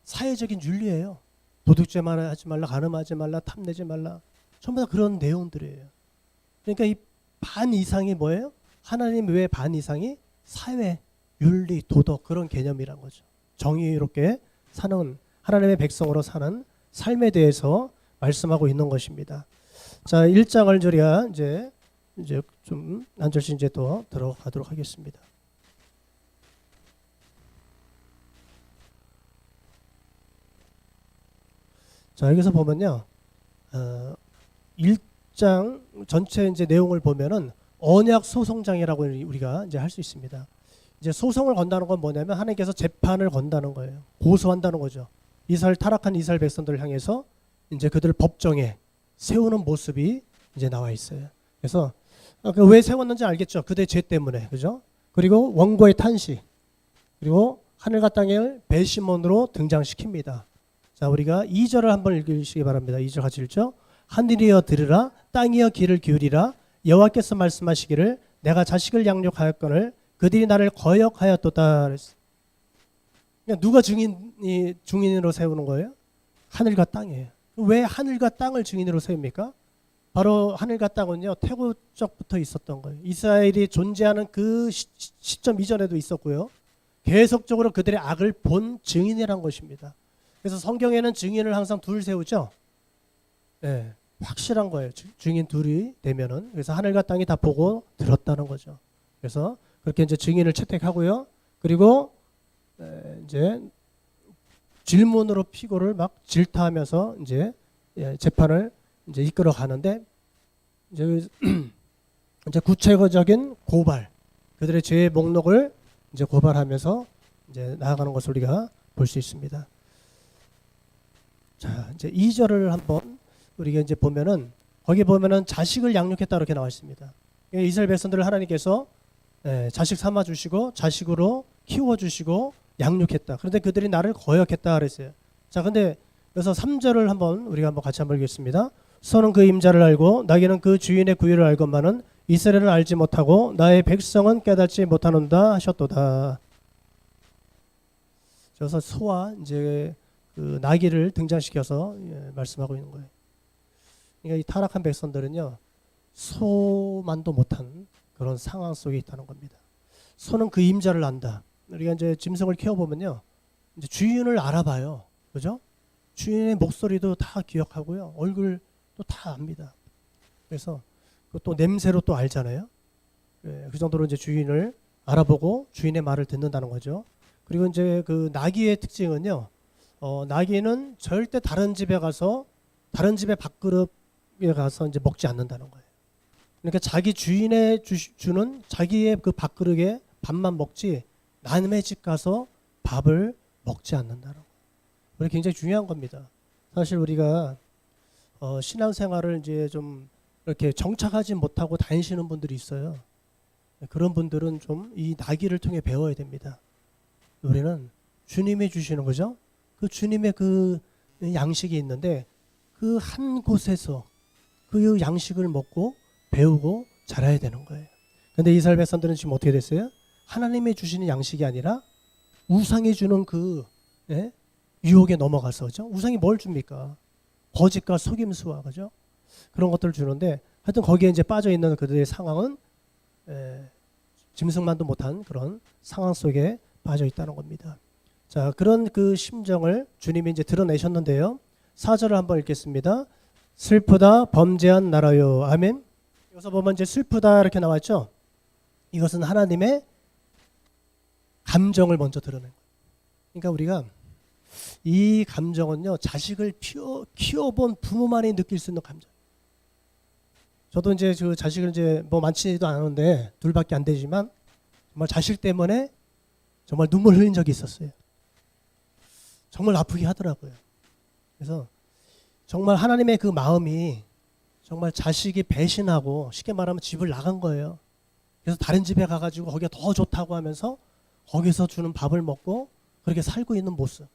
사회적인 윤리예요. 도둑질만 하지 말라, 간음하지 말라, 탐내지 말라. 전부 다 그런 내용들이에요. 그러니까 이 반 이상이 뭐예요? 하나님 외에 반 이상이 사회, 윤리, 도덕 그런 개념이란 거죠. 정의롭게 사는 하나님의 백성으로 사는 삶에 대해서 말씀하고 있는 것입니다. 자, 1장을 저희가 이제 좀 한 절씩 이제 또 들어가도록 하겠습니다. 자, 여기서 보면요. 1장 전체 이제 내용을 보면은 언약 소송장이라고 우리가 이제 할 수 있습니다. 이제 소송을 건다는 건 뭐냐면 하나님께서 재판을 건다는 거예요. 고소한다는 거죠. 타락한 이스라엘 백성들을 향해서 이제 그들을 법정에 세우는 모습이 이제 나와 있어요. 그래서 왜 세웠는지 알겠죠? 그들의 죄 때문에, 그죠? 그리고 원고의 탄식, 그리고 하늘과 땅을 배심원으로 등장시킵니다. 자, 우리가 2절을 한번 읽으시기 바랍니다. 2절 같이 읽죠? 하늘이여 들으라, 땅이여 귀를 기울이라, 여호와께서 말씀하시기를 내가 자식을 양육하였거늘 그들이 나를 거역하였도다. 그러니까 누가 증인으로 세우는 거예요? 하늘과 땅이에요. 왜 하늘과 땅을 증인으로 세웁니까? 바로 하늘과 땅은요, 태고적부터 있었던 거예요. 이스라엘이 존재하는 그 시점 이전에도 있었고요. 계속적으로 그들의 악을 본 증인이란 것입니다. 그래서 성경에는 증인을 항상 둘 세우죠. 네, 확실한 거예요. 증인 둘이 되면은. 그래서 하늘과 땅이 다 보고 들었다는 거죠. 그래서 그렇게 이제 증인을 채택하고요. 그리고 이제 질문으로 피고를 막 질타하면서 이제 재판을 이제 이끌어 가는데 이제 구체적인 고발, 그들의 죄의 목록을 이제 고발하면서 이제 나아가는 것을 우리가 볼 수 있습니다. 자, 이제 2절을 한번 우리가 이제 보면은 거기 보면은 자식을 양육했다 이렇게 나와 있습니다. 이스라엘 백성들을 하나님께서 자식 삼아 주시고 자식으로 키워 주시고 양육했다. 그런데 그들이 나를 거역했다 그랬어요. 자, 근데 여기서 3절을 한번 우리가 한번 같이 한번 읽겠습니다. 소는 그 임자를 알고 나귀는 그 주인의 구유를 알건만은 이스라엘은 알지 못하고 나의 백성은 깨닫지 못하는다 하셨도다. 그래서 소와 이제 그 나귀를 등장시켜서 말씀하고 있는 거예요. 그러니까 이 타락한 백성들은요, 소만도 못한 그런 상황 속에 있다는 겁니다. 소는 그 임자를 안다. 우리가 이제 짐승을 키워보면요, 이제 주인을 알아봐요. 그죠? 주인의 목소리도 다 기억하고요, 얼굴도 다 압니다. 그래서 또 냄새로 또 알잖아요. 그 정도로 이제 주인을 알아보고 주인의 말을 듣는다는 거죠. 그리고 이제 그 나귀의 특징은요, 나귀는 절대 다른 집에 가서 다른 집의 밥그릇에 가서 이제 먹지 않는다는 거예요. 그러니까 자기 주인의 주는 자기의 그 밥그릇에 밥만 먹지 남의 집 가서 밥을 먹지 않는다는 거예요. 우리 굉장히 중요한 겁니다. 사실 우리가 신앙생활을 이제 좀 이렇게 정착하지 못하고 다니시는 분들이 있어요. 그런 분들은 좀 이 나귀를 통해 배워야 됩니다. 우리는 주님이 주시는 거죠. 그 주님의 그 양식이 있는데 그 한 곳에서 그 양식을 먹고 배우고 자라야 되는 거예요. 그런데 이스라엘 백성들은 지금 어떻게 됐어요? 하나님이 주시는 양식이 아니라 우상이 주는 그 유혹에 넘어가서, 그죠? 우상이 뭘 줍니까? 거짓과 속임수와, 그죠? 그런 것들을 주는데, 하여튼 거기에 이제 빠져 있는 그들의 상황은 짐승만도 못한 그런 상황 속에 빠져 있다는 겁니다. 자, 그런 그 심정을 주님이 이제 드러내셨는데요. 4절을 한번 읽겠습니다. 슬프다 범죄한 나라요. 아멘. 여기서 보면 이제 슬프다 이렇게 나왔죠. 이것은 하나님의 감정을 먼저 드러낸 거예요. 그러니까 우리가 이 감정은요, 자식을 키워본 부모만이 느낄 수 있는 감정. 저도 이제 그 자식을 이제 뭐 많지도 않은데 둘밖에 안 되지만 정말 자식 때문에 정말 눈물 흘린 적이 있었어요. 정말 아프게 하더라고요. 그래서 정말 하나님의 그 마음이 정말 자식이 배신하고 쉽게 말하면 집을 나간 거예요. 그래서 다른 집에 가가지고 거기가 더 좋다고 하면서 거기서 주는 밥을 먹고 그렇게 살고 있는 모습,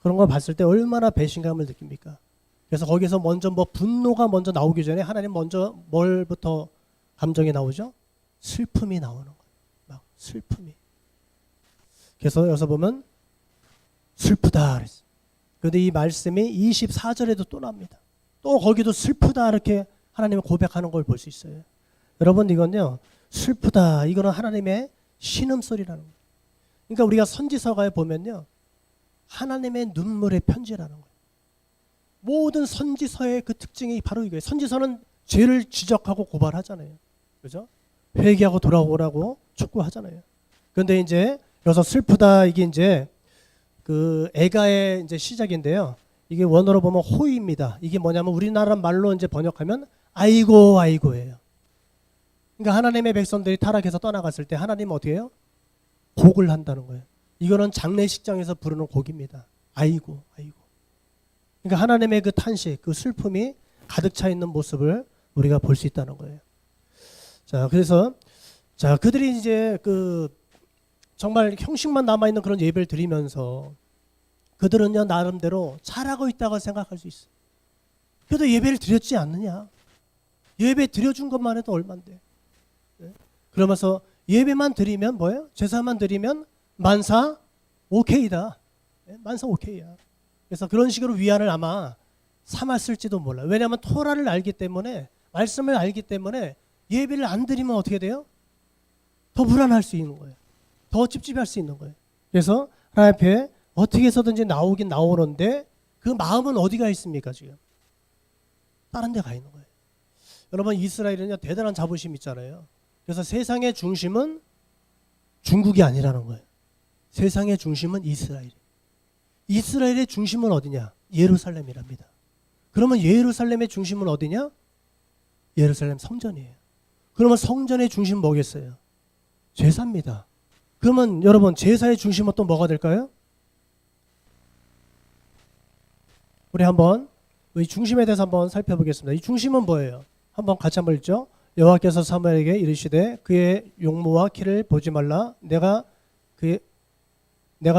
그런 걸 봤을 때 얼마나 배신감을 느낍니까? 그래서 거기서 먼저 뭐 분노가 먼저 나오기 전에 하나님 먼저 뭘부터 감정이 나오죠? 슬픔이 나오는 거예요. 막 슬픔이. 그래서 여기서 보면 슬프다 그랬어요. 그런데 이 말씀이 24절에도 또 나옵니다. 또 거기도 슬프다 이렇게 하나님을 고백하는 걸 볼 수 있어요. 여러분, 이건요, 슬프다, 이거는 하나님의 신음소리라는 거예요. 그러니까 우리가 선지서가에 보면요, 하나님의 눈물의 편지라는 거예요. 모든 선지서의 그 특징이 바로 이거예요. 선지서는 죄를 지적하고 고발하잖아요. 그죠? 회개하고 돌아오라고 촉구하잖아요. 그런데 이제 여기서 슬프다, 이게 이제 그 애가의 이제 시작인데요. 이게 원어로 보면 호의입니다. 이게 뭐냐면 우리나라 말로 이제 번역하면 아이고 아이고예요. 그러니까 하나님의 백성들이 타락해서 떠나갔을 때 하나님은 어떻게 해요? 곡을 한다는 거예요. 이거는 장례식장에서 부르는 곡입니다. 아이고 아이고. 그러니까 하나님의 그 탄식, 그 슬픔이 가득 차 있는 모습을 우리가 볼 수 있다는 거예요. 자, 그래서 자, 그들이 이제 그 정말 형식만 남아 있는 그런 예배를 드리면서 그들은요, 나름대로 잘하고 있다고 생각할 수 있어요. 그래도 예배를 드렸지 않느냐? 예배 드려준 것만 해도 얼만데. 네? 그러면서 예배만 드리면 뭐예요? 제사만 드리면 만사 오케이다. 네? 만사 오케이야. 그래서 그런 식으로 위안을 아마 삼았을지도 몰라요. 왜냐하면 토라를 알기 때문에, 말씀을 알기 때문에 예배를 안 드리면 어떻게 돼요? 더 불안할 수 있는 거예요. 더 찝찝할 수 있는 거예요. 그래서 하나님 앞에 어떻게 해서든지 나오긴 나오는데 그 마음은 어디가 있습니까 지금? 다른 데 가 있는 거예요. 여러분, 이스라엘은요, 대단한 자부심이 있잖아요. 그래서 세상의 중심은 중국이 아니라는 거예요. 세상의 중심은 이스라엘. 이스라엘의 중심은 어디냐? 예루살렘이랍니다. 그러면 예루살렘의 중심은 어디냐? 예루살렘 성전이에요. 그러면 성전의 중심은 뭐겠어요? 제사입니다. 그러면 여러분, 제사의 중심은 또 뭐가 될까요? 우리 한번 이 중심에 대해서 한번 살펴보겠습니다. 이 중심은 뭐예요? 한번 같이 한번 읽죠. 여호와께서 사무엘에게 이르시되 그의 용모와 키를 보지 말라. 내가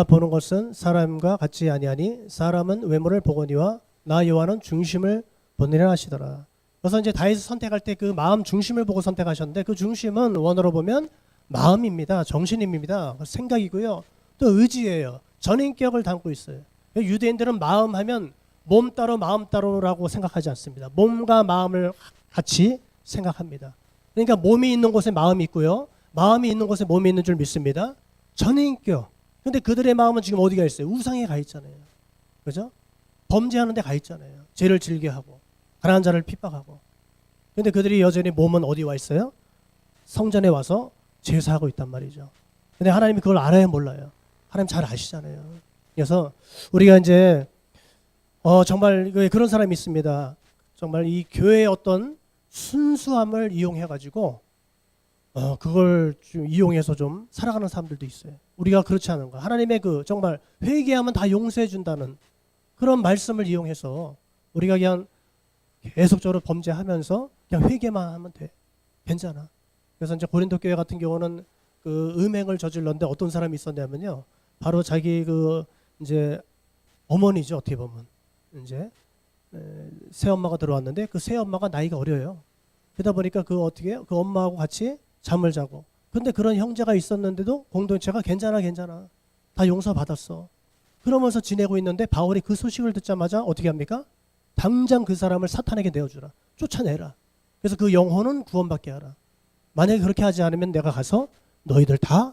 보는 것은 사람과 같지 아니하니 사람은 외모를 보거니와 나 여호와는 중심을 보느니라 하시더라. 그래서 이제 다윗을 선택할 때 그 마음 중심을 보고 선택하셨는데 그 중심은 원어로 보면 마음입니다. 정신입니다. 생각이고요. 또 의지예요. 전인격을 담고 있어요. 유대인들은 마음 하면 몸 따로 마음 따로라고 생각하지 않습니다. 몸과 마음을 같이 생각합니다. 그러니까 몸이 있는 곳에 마음이 있고요. 마음이 있는 곳에 몸이 있는 줄 믿습니다. 전인격. 근데 그들의 마음은 지금 어디가 있어요? 우상에 가 있잖아요. 그죠? 범죄하는 데 가 있잖아요. 죄를 즐겨하고 가난한 자를 핍박하고. 근데 그들이 여전히 몸은 어디 와 있어요? 성전에 와서 제사하고 있단 말이죠. 근데 하나님이 그걸 알아요, 몰라요? 하나님 잘 아시잖아요. 그래서 우리가 이제 정말 그런 사람이 있습니다. 정말 이 교회의 어떤 순수함을 이용해 가지고 그걸 좀 이용해서 좀 살아가는 사람들도 있어요. 우리가 그렇지 않은 거. 하나님의 그 정말 회개하면 다 용서해 준다는 그런 말씀을 이용해서 우리가 그냥 계속적으로 범죄하면서 그냥 회개만 하면 돼. 괜찮아. 그래서 이제 고린도 교회 같은 경우는 그 음행을 저질렀는데 어떤 사람이 있었냐면요. 바로 자기 그 이제 어머니죠. 어떻게 보면 이제 새엄마가 들어왔는데 그 새엄마가 나이가 어려요. 그러다 보니까 그 엄마하고 같이 잠을 자고. 근데 그런 형제가 있었는데도 공동체가 괜찮아 다 용서받았어. 그러면서 지내고 있는데 바울이 그 소식을 듣자마자 어떻게 합니까? 당장 그 사람을 사탄에게 내어주라. 쫓아내라. 그래서 그 영혼은 구원받게 하라. 만약에 그렇게 하지 않으면 내가 가서 너희들 다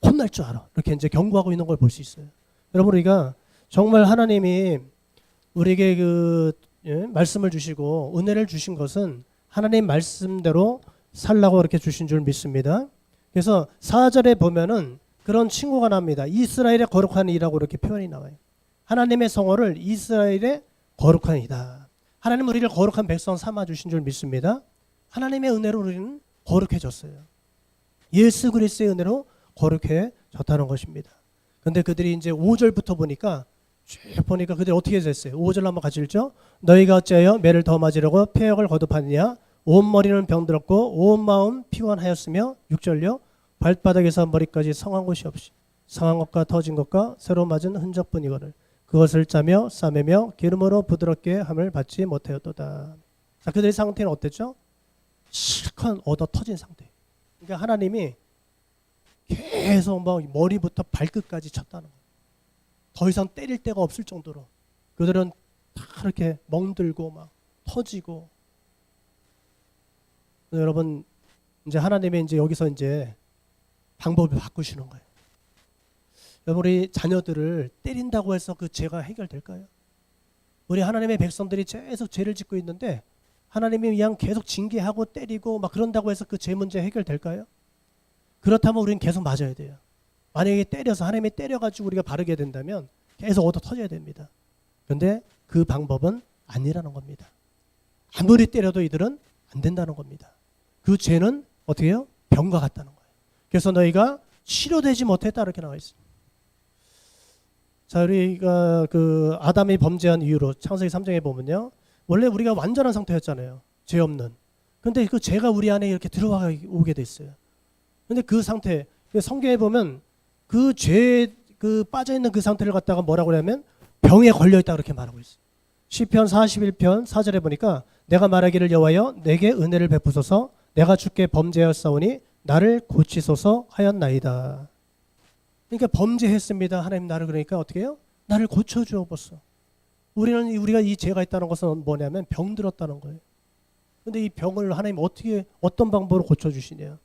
혼날 줄 알아. 이렇게 이제 경고하고 있는 걸 볼 수 있어요. 여러분 우리가 정말 하나님이 우리에게 말씀을 주시고 은혜를 주신 것은 하나님 말씀대로 살라고 이렇게 주신 줄 믿습니다. 그래서 4절에 보면은 그런 칭호가 납니다. 이스라엘의 거룩한 이라고 이렇게 표현이 나와요. 하나님의 성호를 이스라엘의 거룩한 이다. 하나님 우리를 거룩한 백성 삼아 주신 줄 믿습니다. 하나님의 은혜로 우리는 거룩해졌어요. 예수 그리스도의 은혜로 거룩해졌다는 것입니다. 근데 그들이 이제 5절부터 보니까 그들이 어떻게 됐어요? 5절 한번 같이 읽죠. 너희가 어찌하여 매를 더 맞으려고 폐역을 거듭하느냐. 온 머리는 병들었고 온 마음 피곤하였으며 6절요. 발바닥에서 머리까지 상한 곳이 없이 상한 것과 터진 것과 새로 맞은 흔적뿐이거늘 그것을 짜며 싸매며 기름으로 부드럽게 함을 받지 못하였도다. 자, 그들의 상태는 어땠죠? 실컷 얻어 터진 상태. 그러니까 하나님이 계속 막 머리부터 발끝까지 쳤다는 거예요. 더 이상 때릴 데가 없을 정도로 그들은 다 이렇게 멍들고 막 터지고. 여러분 이제 하나님이 이제 여기서 이제 방법을 바꾸시는 거예요. 여러분 우리 자녀들을 때린다고 해서 그 죄가 해결될까요? 우리 하나님의 백성들이 계속 죄를 짓고 있는데 하나님이 그냥 계속 징계하고 때리고 막 그런다고 해서 그 죄 문제 해결될까요? 그렇다면 우리는 계속 맞아야 돼요. 만약에 때려서 하나님이 때려가지고 우리가 바르게 된다면 계속 얻어 터져야 됩니다. 그런데 그 방법은 아니라는 겁니다. 아무리 때려도 이들은 안 된다는 겁니다. 그 죄는 어떻게 해요? 병과 같다는 거예요. 그래서 너희가 치료되지 못했다 이렇게 나와 있습니다. 자, 우리가 그 아담이 범죄한 이유로 창세기 3장에 보면요. 원래 우리가 완전한 상태였잖아요. 죄 없는. 근데 그 죄가 우리 안에 이렇게 들어와 오게 됐어요. 근데 그 상태, 성경에 보면 그 죄, 그 빠져있는 그 상태를 갖다가 뭐라고 하냐면 병에 걸려있다 그렇게 말하고 있어요. 시편 41편 4절에 보니까 내가 말하기를 여호와여 내게 은혜를 베푸소서 내가 주께 범죄하였사오니 나를 고치소서 하였나이다. 그러니까 범죄했습니다. 하나님 나를 그러니까 어떻게 해요? 나를 고쳐주옵소서. 우리가 이 죄가 있다는 것은 뭐냐면 병들었다는 거예요. 근데 이 병을 하나님 어떤 방법으로 고쳐주시냐.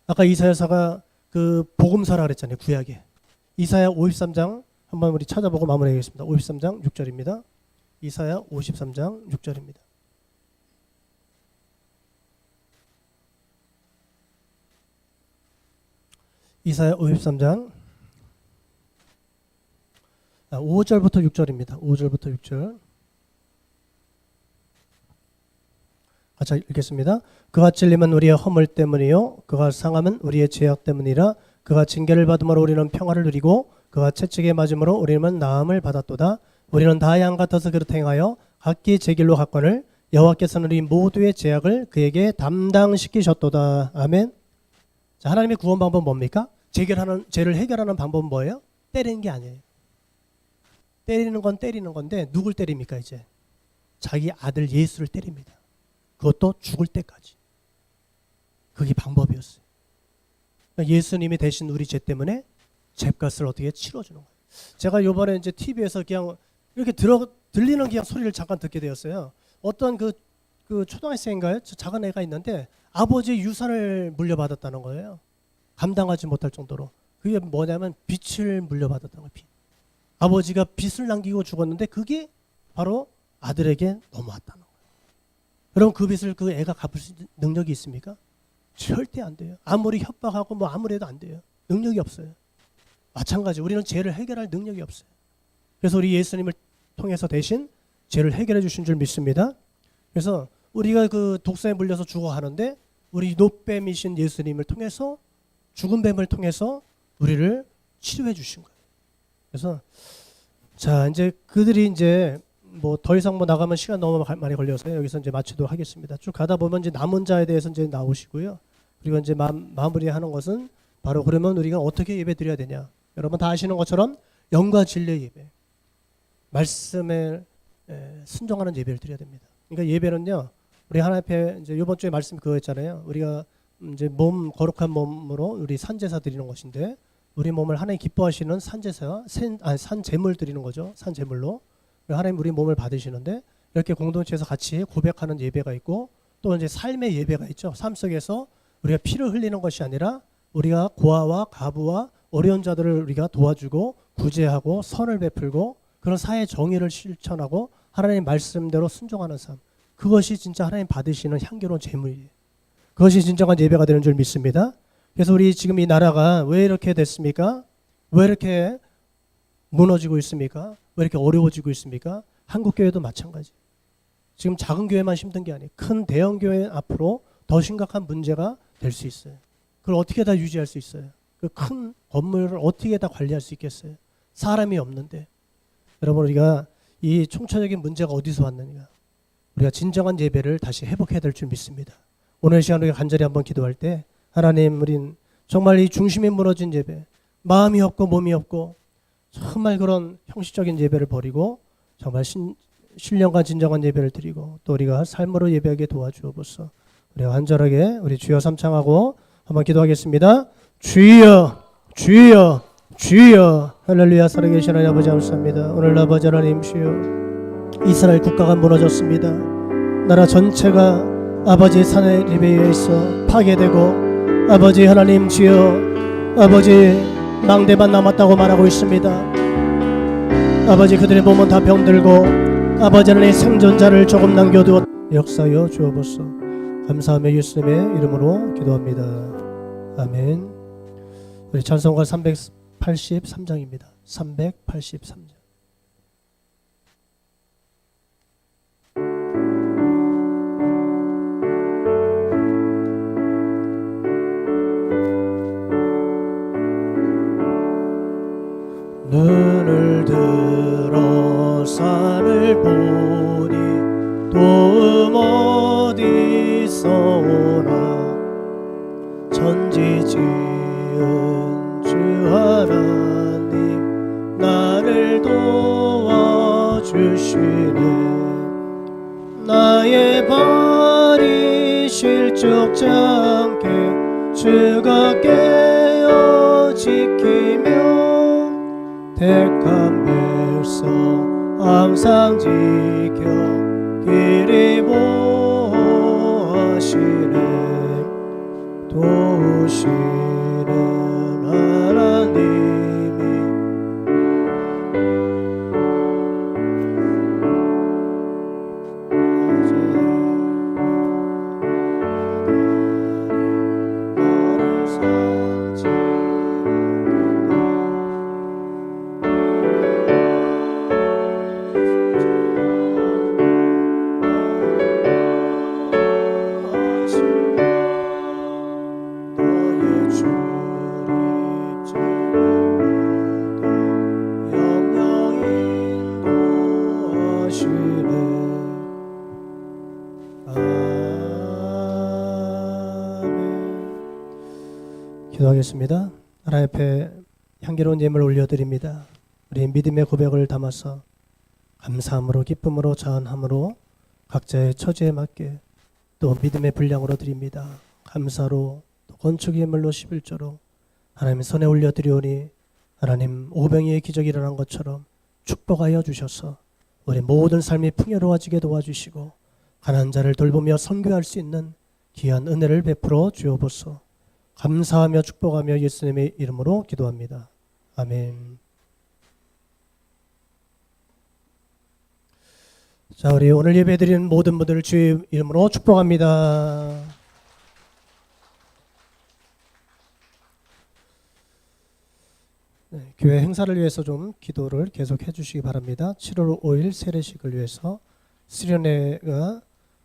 아까 이사야서가 그 복음서라 그랬잖아요. 구약에. 이사야 53장 한번 우리 찾아보고 마무리하겠습니다. 53장 6절입니다. 이사야 53장 6절입니다. 이사야 53장 5절부터 6절입니다. 5절부터 6절. 같이 읽겠습니다. 그가 찔림은 우리의 허물 때문이요 그가 상함은 우리의 죄악 때문이라 그가 징계를 받음으로 우리는 평화를 누리고 그가 채찍에 맞음으로 우리는 나음을 받았도다. 우리는 다 양 같아서 그렇다 행하여 각기 제 길로 갔거늘 여호와께서는 우리 모두의 죄악을 그에게 담당시키셨도다. 아멘. 자, 하나님의 구원 방법은 뭡니까? 죄를 해결하는 방법은 뭐예요? 때리는 게 아니에요. 때리는 건 때리는 건데 누굴 때립니까? 이제 자기 아들 예수를 때립니다. 그것도 죽을 때까지. 그게 방법이었어요. 그러니까 예수님이 대신 우리 죄 때문에 죗값을 어떻게 치러주는 거예요. 제가 이번에 이제 TV에서 그냥 이렇게 들리는 그냥 소리를 잠깐 듣게 되었어요. 어떤 그 초등학생인가요? 저 작은 애가 있는데 아버지의 유산을 물려받았다는 거예요. 감당하지 못할 정도로. 그게 뭐냐면 빚을 물려받았다는 거예요. 빚. 아버지가 빚을 남기고 죽었는데 그게 바로 아들에게 넘어왔다는 거예요. 그럼 그 빚을 그 애가 갚을 수 있는 능력이 있습니까? 절대 안 돼요. 아무리 협박하고 뭐 아무리 해도 안 돼요. 능력이 없어요. 마찬가지 우리는 죄를 해결할 능력이 없어요. 그래서 우리 예수님을 통해서 대신 죄를 해결해 주신 줄 믿습니다. 그래서 우리가 그 독사에 물려서 죽어가는데 우리 노뱀이신 예수님을 통해서 죽은 뱀을 통해서 우리를 치료해 주신 거예요. 그래서 자 이제 그들이 이제 뭐 더 이상 뭐 나가면 시간 너무 많이 걸려서 여기서 이제 마치도록 하겠습니다. 쭉 가다 보면 이제 남은 자에 대해서 이제 나오시고요. 그리고 이제 마무리하는 것은 바로 그러면 우리가 어떻게 예배 드려야 되냐? 여러분 다 아시는 것처럼 영과 진리의 예배, 말씀에 순종하는 예배를 드려야 됩니다. 그러니까 예배는요, 우리 하나님 앞에 이제 이번 주에 말씀 그거였잖아요. 우리가 이제 몸 거룩한 몸으로 우리 산제사 드리는 것인데 우리 몸을 하나님 기뻐하시는 산제사, 산제물 드리는 거죠. 산제물로 하나님 우리 몸을 받으시는데 이렇게 공동체에서 같이 고백하는 예배가 있고 또 이제 삶의 예배가 있죠. 삶 속에서 우리가 피를 흘리는 것이 아니라 우리가 고아와 가부와 어려운 자들을 우리가 도와주고 구제하고 선을 베풀고 그런 사회 정의를 실천하고 하나님 말씀대로 순종하는 삶. 그것이 진짜 하나님 받으시는 향기로운 제물이에요. 그것이 진정한 예배가 되는 줄 믿습니다. 그래서 우리 지금 이 나라가 왜 이렇게 됐습니까? 왜 이렇게 무너지고 있습니까? 왜 이렇게 어려워지고 있습니까? 한국 교회도 마찬가지. 지금 작은 교회만 힘든 게 아니에요. 큰 대형 교회 앞으로 더 심각한 문제가 될 수 있어요. 그걸 어떻게 다 유지할 수 있어요? 그 큰 건물을 어떻게 다 관리할 수 있겠어요? 사람이 없는데. 여러분 우리가 이 총체적인 문제가 어디서 왔느냐? 우리가 진정한 예배를 다시 회복해야 될 줄 믿습니다. 오늘 시간 우리가 간절히 한번 기도할 때 하나님 우린 정말 이 중심이 무너진 예배, 마음이 없고 몸이 없고 정말 그런 형식적인 예배를 버리고 정말 신령과 진정한 예배를 드리고 또 우리가 삶으로 예배하게 도와주옵소서. 우리가 간절하게 우리 주여 삼창하고 한번 기도하겠습니다. 주여 주여 주여. 할렐루야. 살아계신 하나님 아버지 감사합니다. 오늘 아버지 하나님 주여 이스라엘 국가가 무너졌습니다. 나라 전체가 아버지 산의 리베에 있어 파괴되고 아버지 하나님 주여 아버지 망대만 남았다고 말하고 있습니다. 아버지 그들의 몸은 다 병들고 아버지 하나님 생존자를 조금 남겨두어 역사여 주옵소서. 감사하며 예수님의 이름으로 기도합니다. 아멘. 우리 찬송가 383장입니다. 383장. 눈을 들어 산을 보니 도움 어디서 오나 천지 지은 주 하나님 나를 도와주시네. 나의 발이 실족지 않게 주가 깨어 지키며 택한 백성 항상 지켜 길이 보호하시네. 도우시는 하나님이 나를 삼지 너의 주 기도하겠습니다. 하나님 앞에 향기로운 예물 올려드립니다. 우리 믿음의 고백을 담아서 감사함으로 기쁨으로 자원함으로 각자의 처지에 맞게 또 믿음의 분량으로 드립니다. 감사로 또 건축 예물로 11조로 하나님 손에 올려드리오니 하나님 오병이의 기적이 일어난 것처럼 축복하여 주셔서 우리 모든 삶이 풍요로워지게 도와주시고 가난한 자를 돌보며 선교할 수 있는 귀한 은혜를 베풀어 주옵소서. 감사하며 축복하며 예수님의 이름으로 기도합니다. 아멘. 자, 우리 오늘 예배드리는 모든 분들을 주의 이름으로 축복합니다. 네, 교회 행사를 위해서 좀 기도를 계속 해주시기 바랍니다. 7월 5일 세례식을 위해서 수련회가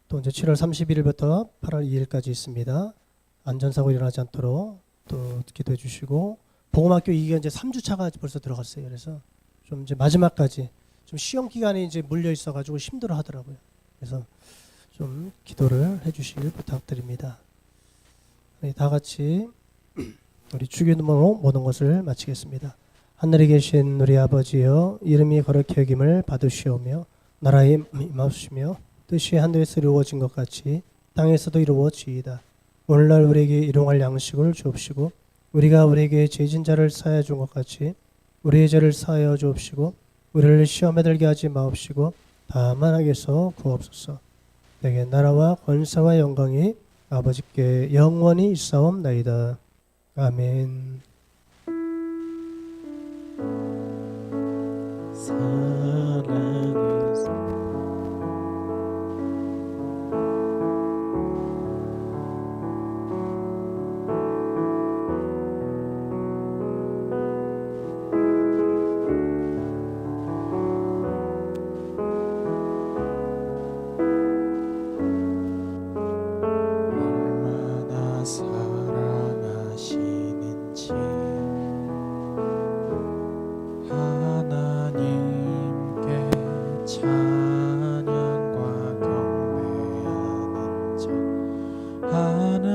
또 이제 7월 31일부터 8월 2일까지 있습니다. 안전사고 일어나지 않도록 또 기도해 주시고, 복음학교 이게 이제 3주차가 벌써 들어갔어요. 그래서 좀 이제 마지막까지 좀 시험 기간이 이제 물려 있어가지고 힘들어 하더라고요. 그래서 좀 기도를 해주시길 부탁드립니다. 우리 다 같이 우리 주기도문으로 모든 것을 마치겠습니다. 하늘에 계신 우리 아버지여, 이름이 거룩히 여김을 받으시오며 나라의 임하시며 뜻이 하늘에서 이루어진 것 같이 땅에서도 이루어지이다. 오늘날 우리에게 일용할 양식을 주옵시고 우리가 우리에게 죄진 자를 사하여 준 것 같이 우리의 죄를 사하여 주옵시고 우리를 시험에 들게 하지 마옵시고 다만 악에서 구하옵소서. 내게 나라와 권세와 영광이 아버지께 영원히 있사옵나이다. 아멘.